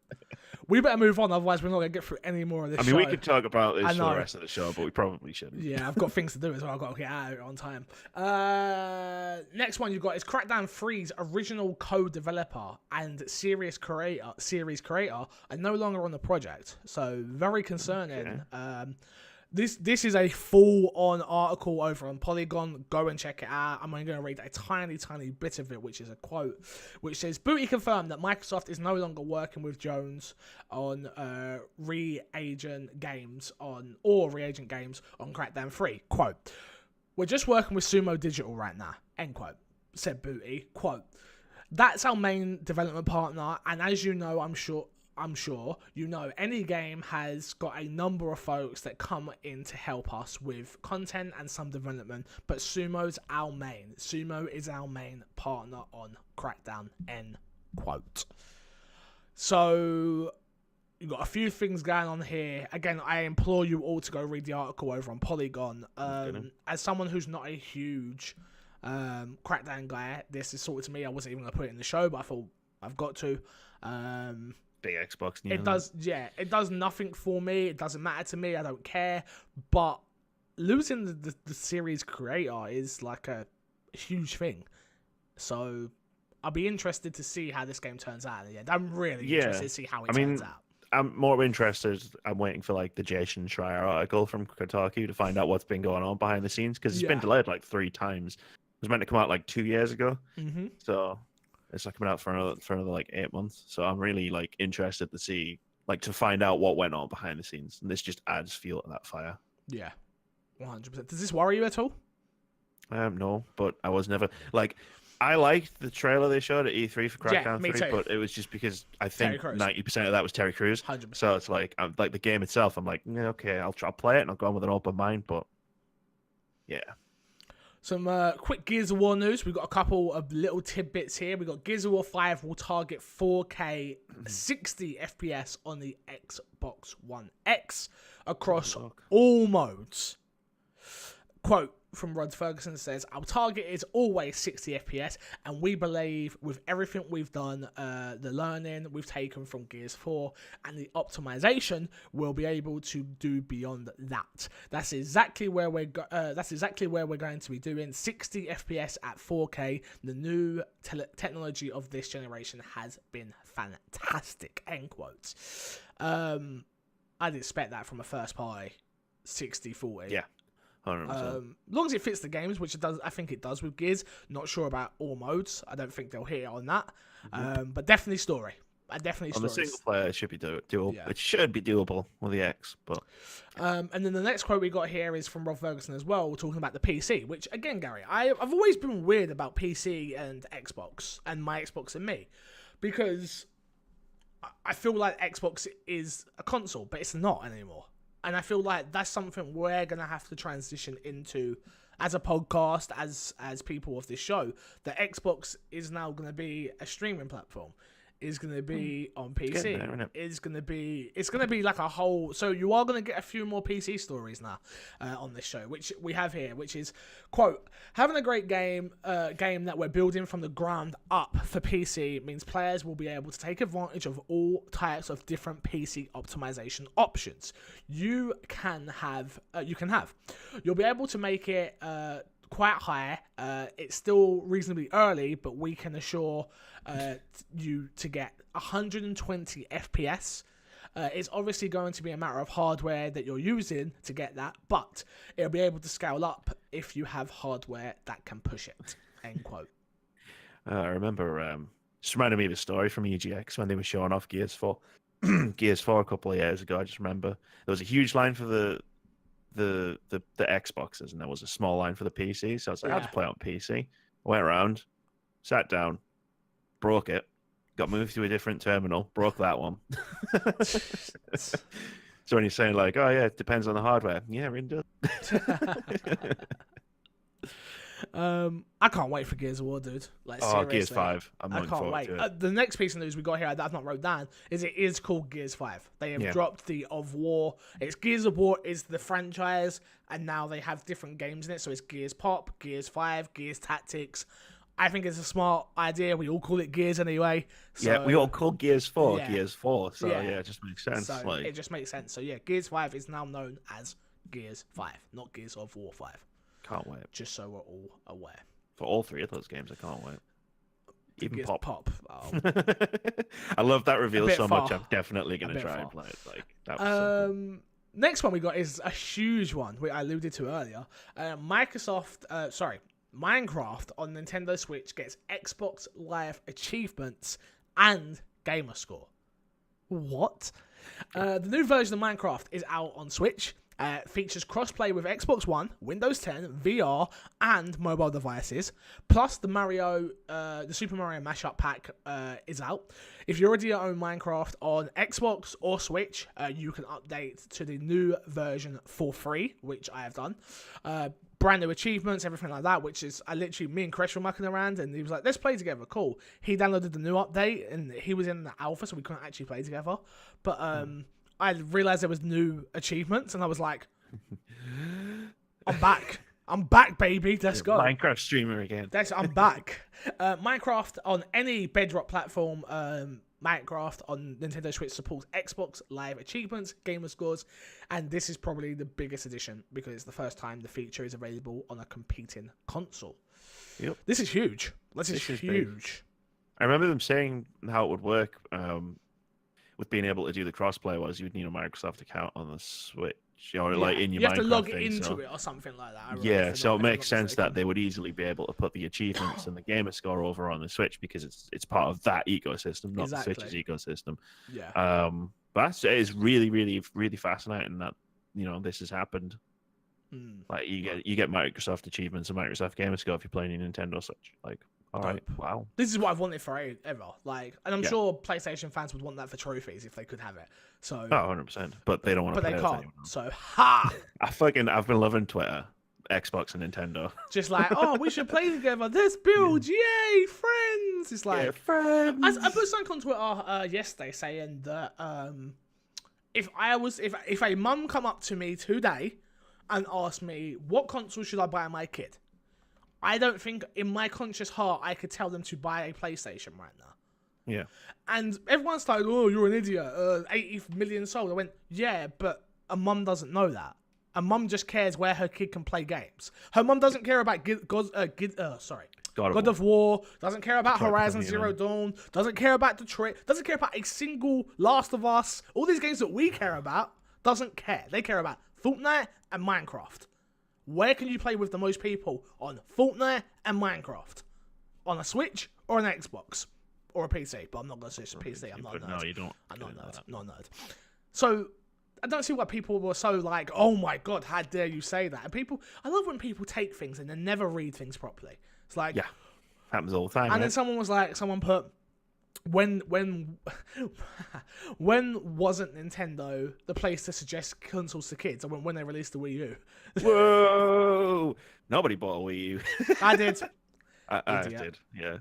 We better move on, otherwise we're not going to get through any more of this show.
I mean, we could talk about this for the rest of the show, but we probably shouldn't.
Yeah, I've got things to do as well. I've got to get out of it on time. Next one you've got is Crackdown 3's original co-developer and series creator are no longer on the project. So, very concerning. Okay. This is a full-on article over on Polygon. Go and check it out. I'm only going to read a tiny bit of it, which is a quote, which says, Booty confirmed that Microsoft is no longer working with Jones on Reagent Games on Crackdown 3. Quote, we're just working with Sumo Digital right now, end quote, said Booty. Quote, that's our main development partner, and as you know, I'm sure you know any game has got a number of folks that come in to help us with content and some development, but Sumo is our main partner on Crackdown, end quote. So you've got a few things going on here. Again, I implore you all to go read the article over on Polygon. As someone who's not a huge Crackdown guy, this is sort of to me, I wasn't even going to put it in the show, but I thought I've got to.
Big Xbox.
It does nothing for me. It doesn't matter to me. I don't care. But losing the series creator is like a huge thing. So I'll be interested to see how this game turns out. Yeah, I'm really interested to see how it turns out.
I'm more interested. I'm waiting for like the Jason Schreier article from Kotaku to find out what's been going on behind the scenes, because it's been delayed like 3 times. It was meant to come out like 2 years ago. Mm-hmm. So it's like coming out for another like 8 months. So I'm really like interested to see, like, to find out what went on behind the scenes. And this just adds fuel to that fire. Yeah,
100%. Does this worry you at all?
No, but I was never like. I liked the trailer they showed at E3 for Crackdown 3, but it was just because I think 90% of that was Terry Crews.
100%.
So it's like, like the game itself, I'm like, yeah, okay, I'll play it and I'll go on with an open mind, but yeah.
Some quick Gears of War news. We've got a couple of little tidbits here. We've got Gears of War 5 will target 4K 60 FPS on the Xbox One X across all modes. Quote from Rod Ferguson says, our target is always 60 FPS, and we believe with everything we've done, the learning we've taken from Gears 4 and the optimization, we'll be able to do beyond that. That's exactly where we're going to be doing 60 FPS at 4K. The new technology of this generation has been fantastic, end quotes. I'd expect that from a first party 60-40.
Yeah. 100%.
As long as it fits the games, which it does, I think it does with Gears. Not sure about all modes. I don't think they'll hit on that. But definitely story. On
the single player, it should be doable.
Yeah.
It should be doable with the X, but
and then the next quote we got here is from Rob Ferguson as well, talking about the PC. Which again, Gary, I've always been weird about PC and Xbox and my Xbox and me, because I feel like Xbox is a console, but it's not anymore. And I feel like that's something we're gonna have to transition into as a podcast, as people of this show. The Xbox is now gonna be a streaming platform. Is going to be on PC. It's going to be like a whole. So you are going to get a few more PC stories now on this show, which we have here, which is, quote, having a great game that we're building from the ground up for PC means players will be able to take advantage of all types of different PC optimization options you'll be able to make it quite high. It's still reasonably early, but we can assure you to get 120 FPS. It's obviously going to be a matter of hardware that you're using to get that, but it'll be able to scale up if you have hardware that can push it. End quote.
I remember just reminded me of a story from EGX when they were showing off Gears 4. Gears 4 a couple of years ago. I just remember there was a huge line for the Xboxes, and there was a small line for the PC. So I was like, I'll just play on PC. I went around, sat down, broke it, got moved to a different terminal, broke that one. So when you're saying like, oh yeah, it depends on the hardware, yeah, it really does.
I can't wait for Gears of War, dude. Like, seriously.
Gears 5. I'm looking forward to it.
The next piece of news we got here that I've not wrote down is it is called Gears 5. They have dropped the of War. It's Gears of War is the franchise, and now they have different games in it. So it's Gears Pop, Gears 5, Gears Tactics. I think it's a smart idea. We all call it Gears anyway. So,
yeah, we all call Gears 4 Gears 4. So yeah, it just makes sense.
So it just makes sense. So yeah, Gears 5 is now known as Gears 5, not Gears of War 5.
Can't wait.
Just so we're all aware.
For all three of those games, I can't wait. Even Pop.
Oh.
I love that reveal so much. I'm definitely going to try and play it. Like, that was
next one we got is a huge one, which I alluded to earlier. Minecraft on Nintendo Switch gets Xbox Live achievements and gamer score. What? The new version of Minecraft is out on Switch. Features crossplay with Xbox One, Windows 10, VR, and mobile devices. Plus, the Super Mario Mashup Pack is out. If you already own Minecraft on Xbox or Switch, you can update to the new version for free, which I have done. Brand new achievements, everything like that, which is, me and Chris were mucking around, and he was like, let's play together, cool. He downloaded the new update, and he was in the alpha, so we couldn't actually play together. But, I realized there was new achievements, and I was like, I'm back. I'm back, baby. Let's go.
Minecraft streamer again.
I'm back. Minecraft on any Bedrock platform, Minecraft on Nintendo Switch supports Xbox Live achievements, gamer scores, and this is probably the biggest addition because it's the first time the feature is available on a competing console.
Yep.
This is huge. This is huge.
Big. I remember them saying how it would work with being able to do the crossplay was you would need a Microsoft account on the Switch or like in your Minecraft. You have to log into
it or something like that.
Yeah, so it makes sense that they would easily be able to put the achievements and the gamer score over on the Switch because it's part of that ecosystem, not the Switch's ecosystem.
Yeah.
But it is really, really, really fascinating that this has happened. Like you get Microsoft achievements and Microsoft gamer score if you're playing your Nintendo Switch. Like, all right, wow.
This is what I've wanted forever. Like, and I'm sure PlayStation fans would want that for trophies if they could have it. So 100%.
But they don't want to.
But
they
can't. So
I've been loving Twitter, Xbox, and Nintendo.
Just like, we should play together. Let's build, yay, friends. It's like
friends.
I put something on Twitter yesterday saying that if a mum come up to me today and asked me what console should I buy my kid, I don't think in my conscious heart I could tell them to buy a PlayStation right now.
Yeah.
And everyone's like, oh, you're an idiot. 80 million sold. I went, yeah, but a mum doesn't know that. A mum just cares where her kid can play games. Her mum doesn't care about God of War. Doesn't care about Horizon Zero Dawn. Doesn't care about Detroit. Doesn't care about a single Last of Us. All these games that we care about, doesn't care. They care about Fortnite and Minecraft. Where can you play with the most people on Fortnite and Minecraft? On a Switch or an Xbox? Or a PC? But I'm not going to say it's a PC. I'm not a nerd.
No, you don't.
I'm not a nerd. Not a nerd. So, I don't see why people were so like, oh my god, how dare you say that? And I love when people take things and then never read things properly. It's like,
yeah, happens all the time.
And then someone put, when wasn't Nintendo the place to suggest consoles to kids? When they released the Wii U.
Whoa! Nobody bought a Wii U.
I did.
I did. Yeah.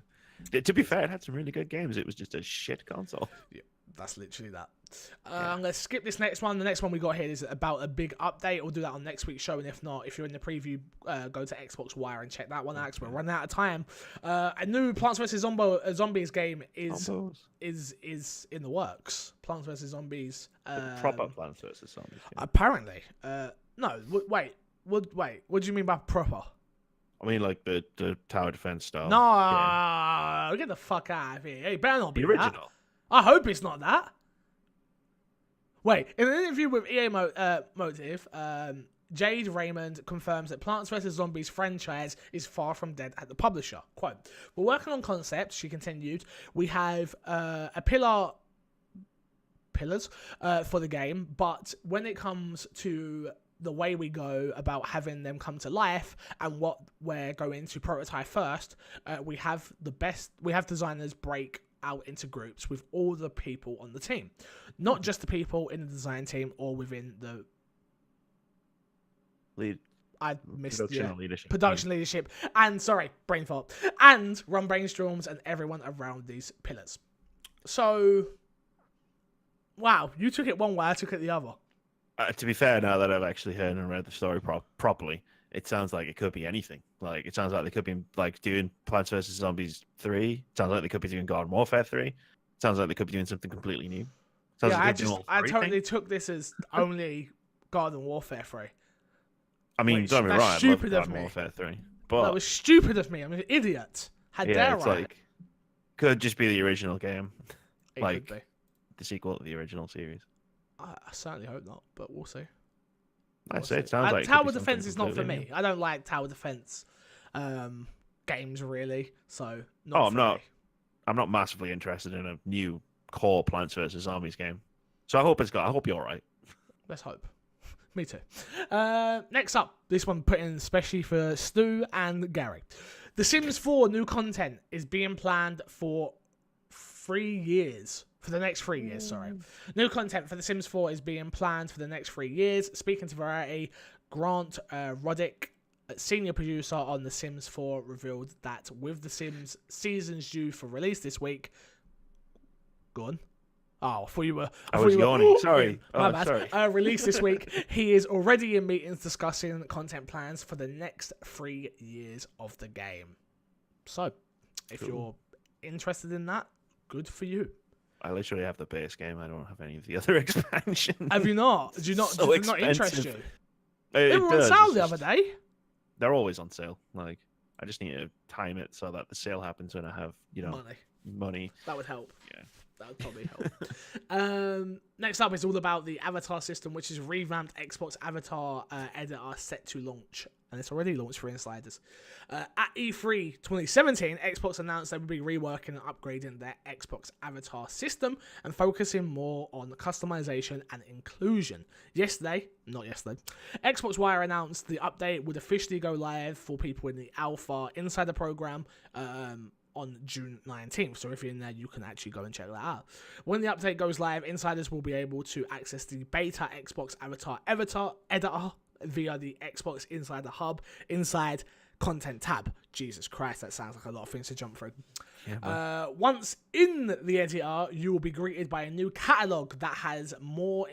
To be fair, it had some really good games. It was just a shit console.
Yeah, that's literally that. I'm going to skip this next one. The next one we got here is about a big update. We'll do that on next week's show. And if not, if you're in the preview, go to Xbox Wire and check that one out because we're running out of time. A new Plants vs. Zombies game is in the works. Plants vs. Zombies.
Proper Plants vs. Zombies.
Apparently. No, wait. What do you mean by proper?
I mean, like the tower defense style.
No, get the fuck out of here. It better not be
the original.
That. I hope it's not that. Wait, in an interview with EA Motive, Jade Raymond confirms that Plants vs. Zombies franchise is far from dead at the publisher. Quote, we're working on concepts, she continued. We have pillars for the game, but when it comes to the way we go about having them come to life and what we're going to prototype first, we have designers break out into groups with all the people on the team, not just the people in the design team or within the production leadership, and brain fart, and run brainstorms and everyone around these pillars. So, wow, you took it one way, I took it the other.
To be fair, now that I've actually heard and read the story properly, it sounds like it could be anything. Like, it sounds like they could be like doing Plants vs. Zombies 3. It sounds like they could be doing Garden Warfare 3. It sounds like they could be doing something completely new.
I totally took this as only Garden Warfare 3.
I mean, don't be right. I love Garden Warfare 3. But
that was stupid of me. I'm an idiot. How dare I?
Like, could just be the original game.
It
like
could be.
The sequel to the original series.
I certainly hope not, but we'll see.
It sounds like
tower defense is not for me. I don't like tower defense games really. So I'm
not massively interested in a new core Plants vs. Zombies game. So I hope you're right.
Let's hope. Me too. Next up, this one put in especially for Stu and Gary. The Sims 4 new content is being planned for 3 years. For the next 3 years, sorry. New content for The Sims 4 is being planned for the next 3 years. Speaking to Variety, Grant Roddick, senior producer on The Sims 4, revealed that with The Sims seasons due for release this week... Go on. Oh, I thought you were...
I was yawning. Sorry.
My bad. Sorry. Release this week. He is already in meetings discussing content plans for the next 3 years of the game. So, if you're interested in that, good for you.
I literally have the base game. I don't have any of the other expansions.
Have you not? Did you not?
So
did it not interest you?
They
were on sale the other day.
They're always on sale. Like, I just need to time it so that the sale happens when I have, money.
That would help.
Yeah.
That would probably help. Next up is all about the avatar system, which is revamped Xbox avatar editor set to launch. And it's already launched for insiders. At E3 2017, Xbox announced they would be reworking and upgrading their Xbox avatar system and focusing more on customization and inclusion. Xbox Wire announced the update would officially go live for people in the Alpha Insider program on June 19th. So if you're in there, you can actually go and check that out. When the update goes live, insiders will be able to access the beta Xbox avatar editor via the Xbox Insider Hub inside Content tab. Jesus Christ, that sounds like a lot of things to jump through. Yeah, once in the editor, you will be greeted by a new catalogue that has more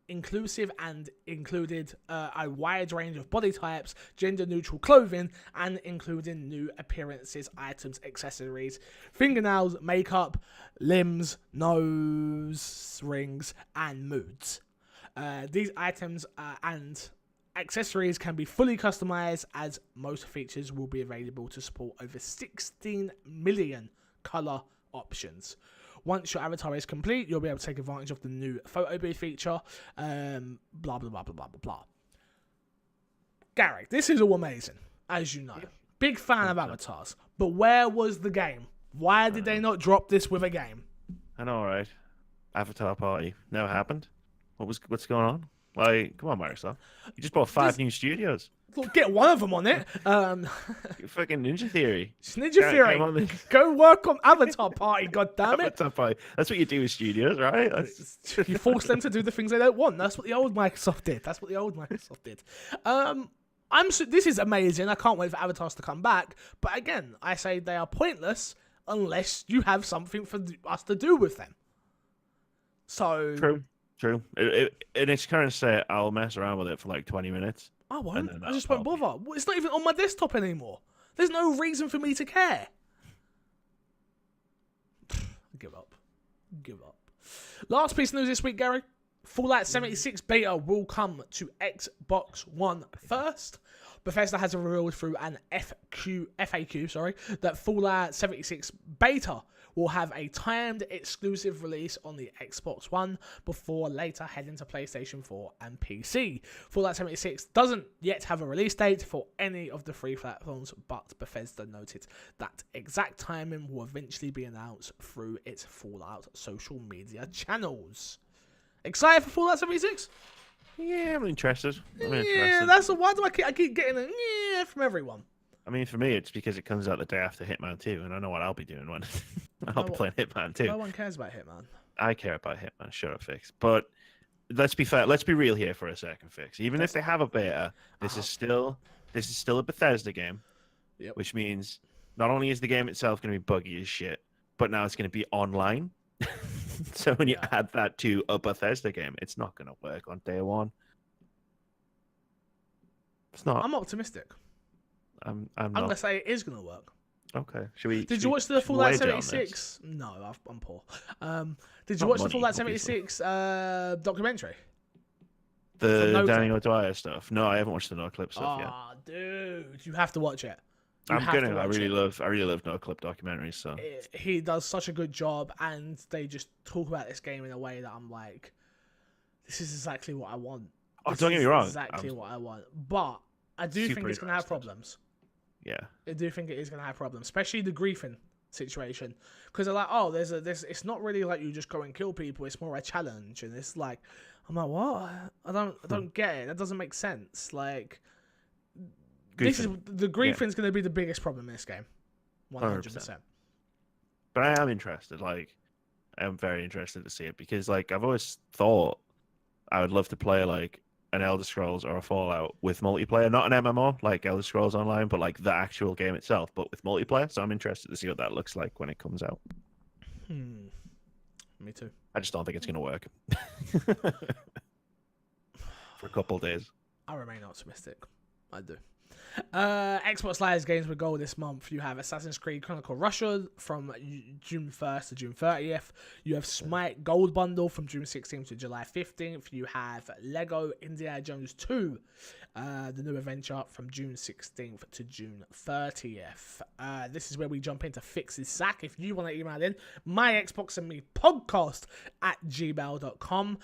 inclusive and included a wide range of body types, gender-neutral clothing, and including new appearances, items, accessories, fingernails, makeup, limbs, nose rings, and moods. These items and accessories can be fully customized, as most features will be available to support over 16 million color options. Once your avatar is complete, you'll be able to take advantage of the new photo booth feature. Blah, blah, blah, blah, blah, blah, blah. Gary, this is all amazing, as you know. Big fan of avatars. But where was the game? Why did they not drop this with a game?
I know, right? Avatar Party never happened. What's going on? Like, come on, Microsoft. You just bought 5 new studios.
Look, get one of them on it.
Fucking Ninja Theory.
Ninja Theory. Go work on Avatar Party, goddammit.
Avatar Party. That's what you do with studios, right?
You force them to do the things they don't want. That's what the old Microsoft did. This is amazing. I can't wait for Avatars to come back. But again, I say they are pointless unless you have something for us to do with them. So
True. In its current state, I'll mess around with it for like 20 minutes.
I won't. I just won't bother. It's not even on my desktop anymore. There's no reason for me to care. Give up. Last piece of news this week, Gary. Fallout 76 beta will come to Xbox One first. Bethesda has revealed through an FAQ, that Fallout 76 beta will have a timed exclusive release on the Xbox One before later heading to PlayStation 4 and PC. Fallout 76 doesn't yet have a release date for any of the 3 platforms, but Bethesda noted that exact timing will eventually be announced through its Fallout social media channels. Excited for Fallout 76?
Yeah, I'm interested.
Yeah, why do I keep getting a yeah from everyone?
I mean, for me, it's because it comes out the day after Hitman 2, and I know what I'll be doing when I'll be playing Hitman 2.
No one cares about Hitman.
I care about Hitman, shut up, Fix. But let's be fair. Let's be real here for a second, Fix. Even if they have a beta, this is still a Bethesda game, which means not only is the game itself going to be buggy as shit, but now it's going to be online. So when you add that to a Bethesda game, it's not going to work on day one. It's not.
I'm optimistic.
I'm
going to say it is going to work.
Okay.
Did you watch the Fallout 76? No, I'm poor. Did you watch the Fallout 76 documentary?
The Daniel O'Dwyer stuff? No, I haven't watched the No Clip stuff yet.
Ah, dude, you have to watch it.
I really love No Clip documentaries. So
he does such a good job, and they just talk about this game in a way that I'm like, this is exactly what I want.
Oh, don't get me wrong.
Exactly what I want, but I do think it's going to have problems.
Yeah,
I do think it is going to have problems, especially the griefing situation, because they're like, oh, there's it's not really like you just go and kill people. It's more a challenge, and it's like, I'm like, what? I don't get it. That doesn't make sense. Like, the griefing's going to be the biggest problem in this game, 100%.
But I am interested. Like, I am very interested to see it because, like, I've always thought I would love to play like an Elder Scrolls or a Fallout with multiplayer, not an MMO like Elder Scrolls Online, but like the actual game itself, but with multiplayer. So I'm interested to see what that looks like when it comes out.
Me too.
I just don't think it's going to work for a couple of days.
I remain optimistic. I do. Xbox Live games with gold this month. You have Assassin's Creed Chronicle Russia from June 1st to June 30th. You have Smite Gold Bundle from June 16th to July 15th. You have Lego Indiana Jones 2, the new adventure, from June 16th to June 30th. This is where we jump into Fix's Sack. If you want to email in, my Xbox and Me podcast at gmail.com.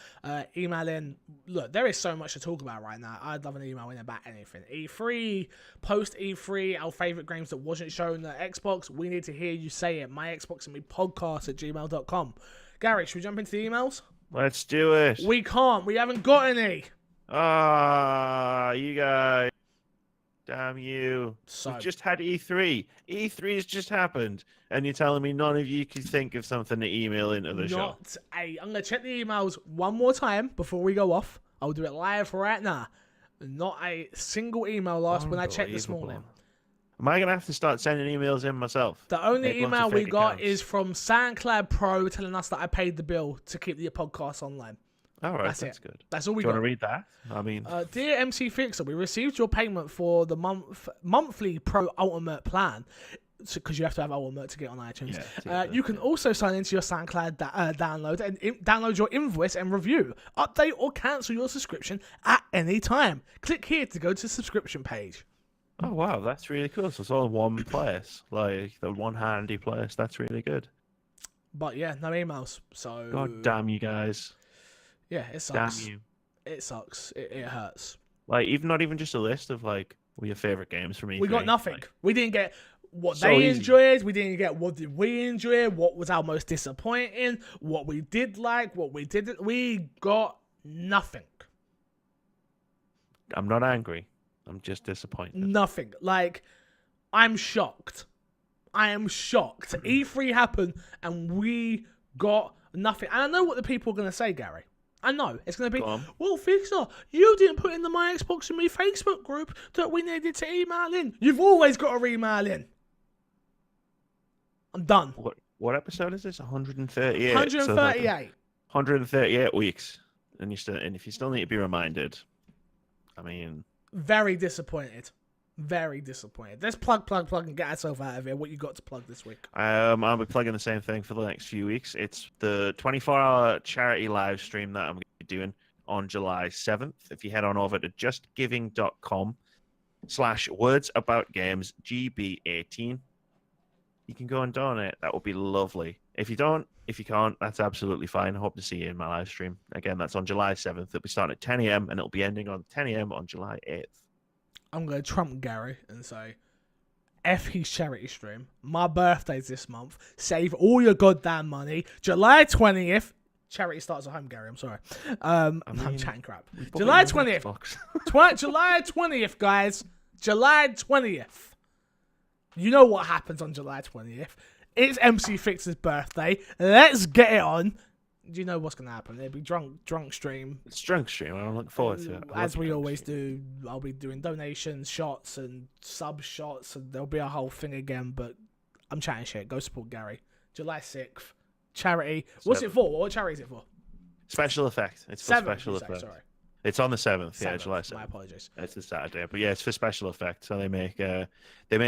Email in. Look, there is so much to talk about right now. I'd love an email in about anything. E3, post E3, our favourite games that wasn't shown at Xbox. We need to hear you say it. My Xbox and Me podcast at gmail.com. Gary, should we jump into the emails?
Let's do it.
We can't. We haven't got any.
You guys. Damn you.
So,
we've just had E3. E3 has just happened. And you're telling me none of you can think of something to email into the show?
I'm going to check the emails one more time before we go off. I'll do it live right now. Not a single email lost when I checked this morning.
Am I going to have to start sending emails in myself?
The only email we got is from SoundCloud Pro telling us that I paid the bill to keep the podcast online.
All right, that's good.
That's all we
got.
Do
you want to read that? I mean,
dear MC Fixer, we received your payment for the monthly Pro Ultimate plan. Because you have to have Ultimate to get on iTunes. You can also sign into your SoundCloud download and download your invoice and review. Update or cancel your subscription at any time. Click here to go to the subscription page.
Oh, wow, that's really cool. So it's all in one place, like the one handy place. That's really good.
But yeah, no emails. So
God damn you guys.
Yeah, it sucks.
Damn you.
It sucks. It hurts.
Like, even not even just a list of like what your favorite games from E3.
We got nothing.
Like,
We didn't get what
so
they
easy.
enjoyed. We didn't get what did we enjoy. What was our most disappointing. What we did like. What we didn't. We got nothing.
I'm not angry. I'm just disappointed.
Nothing. Like, I'm shocked. I am shocked. E3 happened and we got nothing. And I know what the people are going to say, Gary. I know. It's going to be, well, Fixer, you didn't put in the My Xbox and Me Facebook group that we needed to email in. You've always got to email in. I'm done.
What episode is this? 138.
138.
So 138 weeks. And if you still need to be reminded, I mean...
Very disappointed. Very disappointed. Let's plug and get ourselves out of here. What you got to plug this week?
I'll be plugging the same thing for the next few weeks. It's the 24-hour charity live stream that I'm going to be doing on July 7th. If you head on over to justgiving.com/wordsaboutgamesgb18, you can go and donate. That would be lovely. If you can't, that's absolutely fine. I hope to see you in my live stream. Again, that's on July 7th. It'll be starting at 10 a.m. and it'll be ending on 10 a.m. on July 8th.
I'm going to trump Gary and say, F his charity stream. My birthday's this month. Save all your goddamn money. July 20th. Charity starts at home, Gary. I'm sorry. I'm chatting crap. July 20th. July 20th, guys. July 20th. You know what happens on July 20th. It's MC Fix's birthday. Let's get it on. Do you know what's going to happen? It'll be drunk stream.
It's drunk stream. I'm looking forward to it.
As we always do, I'll be doing donations, shots, and sub shots, and there'll be a whole thing again, but I'm chatting shit. Go support Gary. July 6th. Charity. What's it for? What charity is it for?
Special effect. It's for special effect.
Sorry.
It's on the 7th. Yeah, July 7th.
My apologies.
It's the Saturday, but yeah, it's for special effects. So they make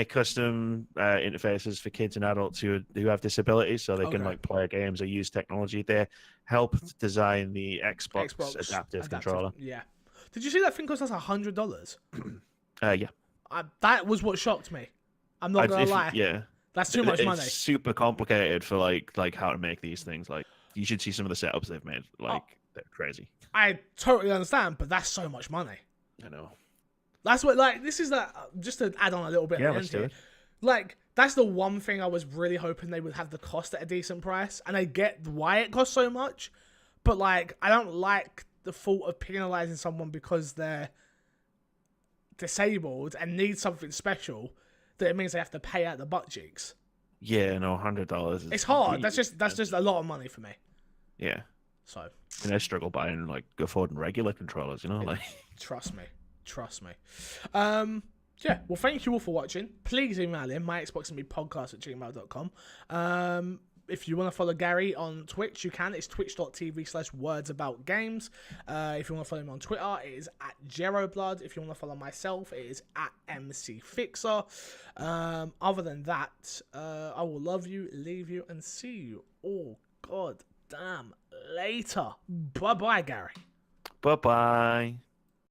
custom interfaces for kids and adults who have disabilities, so they can like play games or use technology. They help design the Xbox adaptive controller.
Yeah. Did you see that thing cost us $100?
Yeah.
That was what shocked me. I'm not gonna lie.
Yeah.
That's too much money.
It's super complicated for like how to make these things. Like, you should see some of the setups they've made. Like, they're crazy.
I totally understand, but that's so much money.
I know.
That's what, like, this is that, just to add on a little bit.
Yeah, let's do it.
Like, that's the one thing I was really hoping they would have the cost at a decent price, and I get why it costs so much, but, like, I don't like the thought of penalizing someone because they're disabled and need something special, that it means they have to pay out the butt cheeks.
Yeah, no, $100.
It's hard. That's just a lot of money for me.
Yeah.
So,
and I struggle buying like affording regular controllers, you know, like.
Trust me. Yeah. Well, thank you all for watching. Please email in myxboxandmepodcast@gmail.com. If you want to follow Gary on Twitch, you can. It's twitch.tv/wordsaboutgames. If you want to follow him on Twitter, it is @Jerobolod. If you want to follow myself, it is @MCFixer. Other than that, I will love you, leave you, and see you all goddamn later. Bye-bye, Gary.
Bye-bye.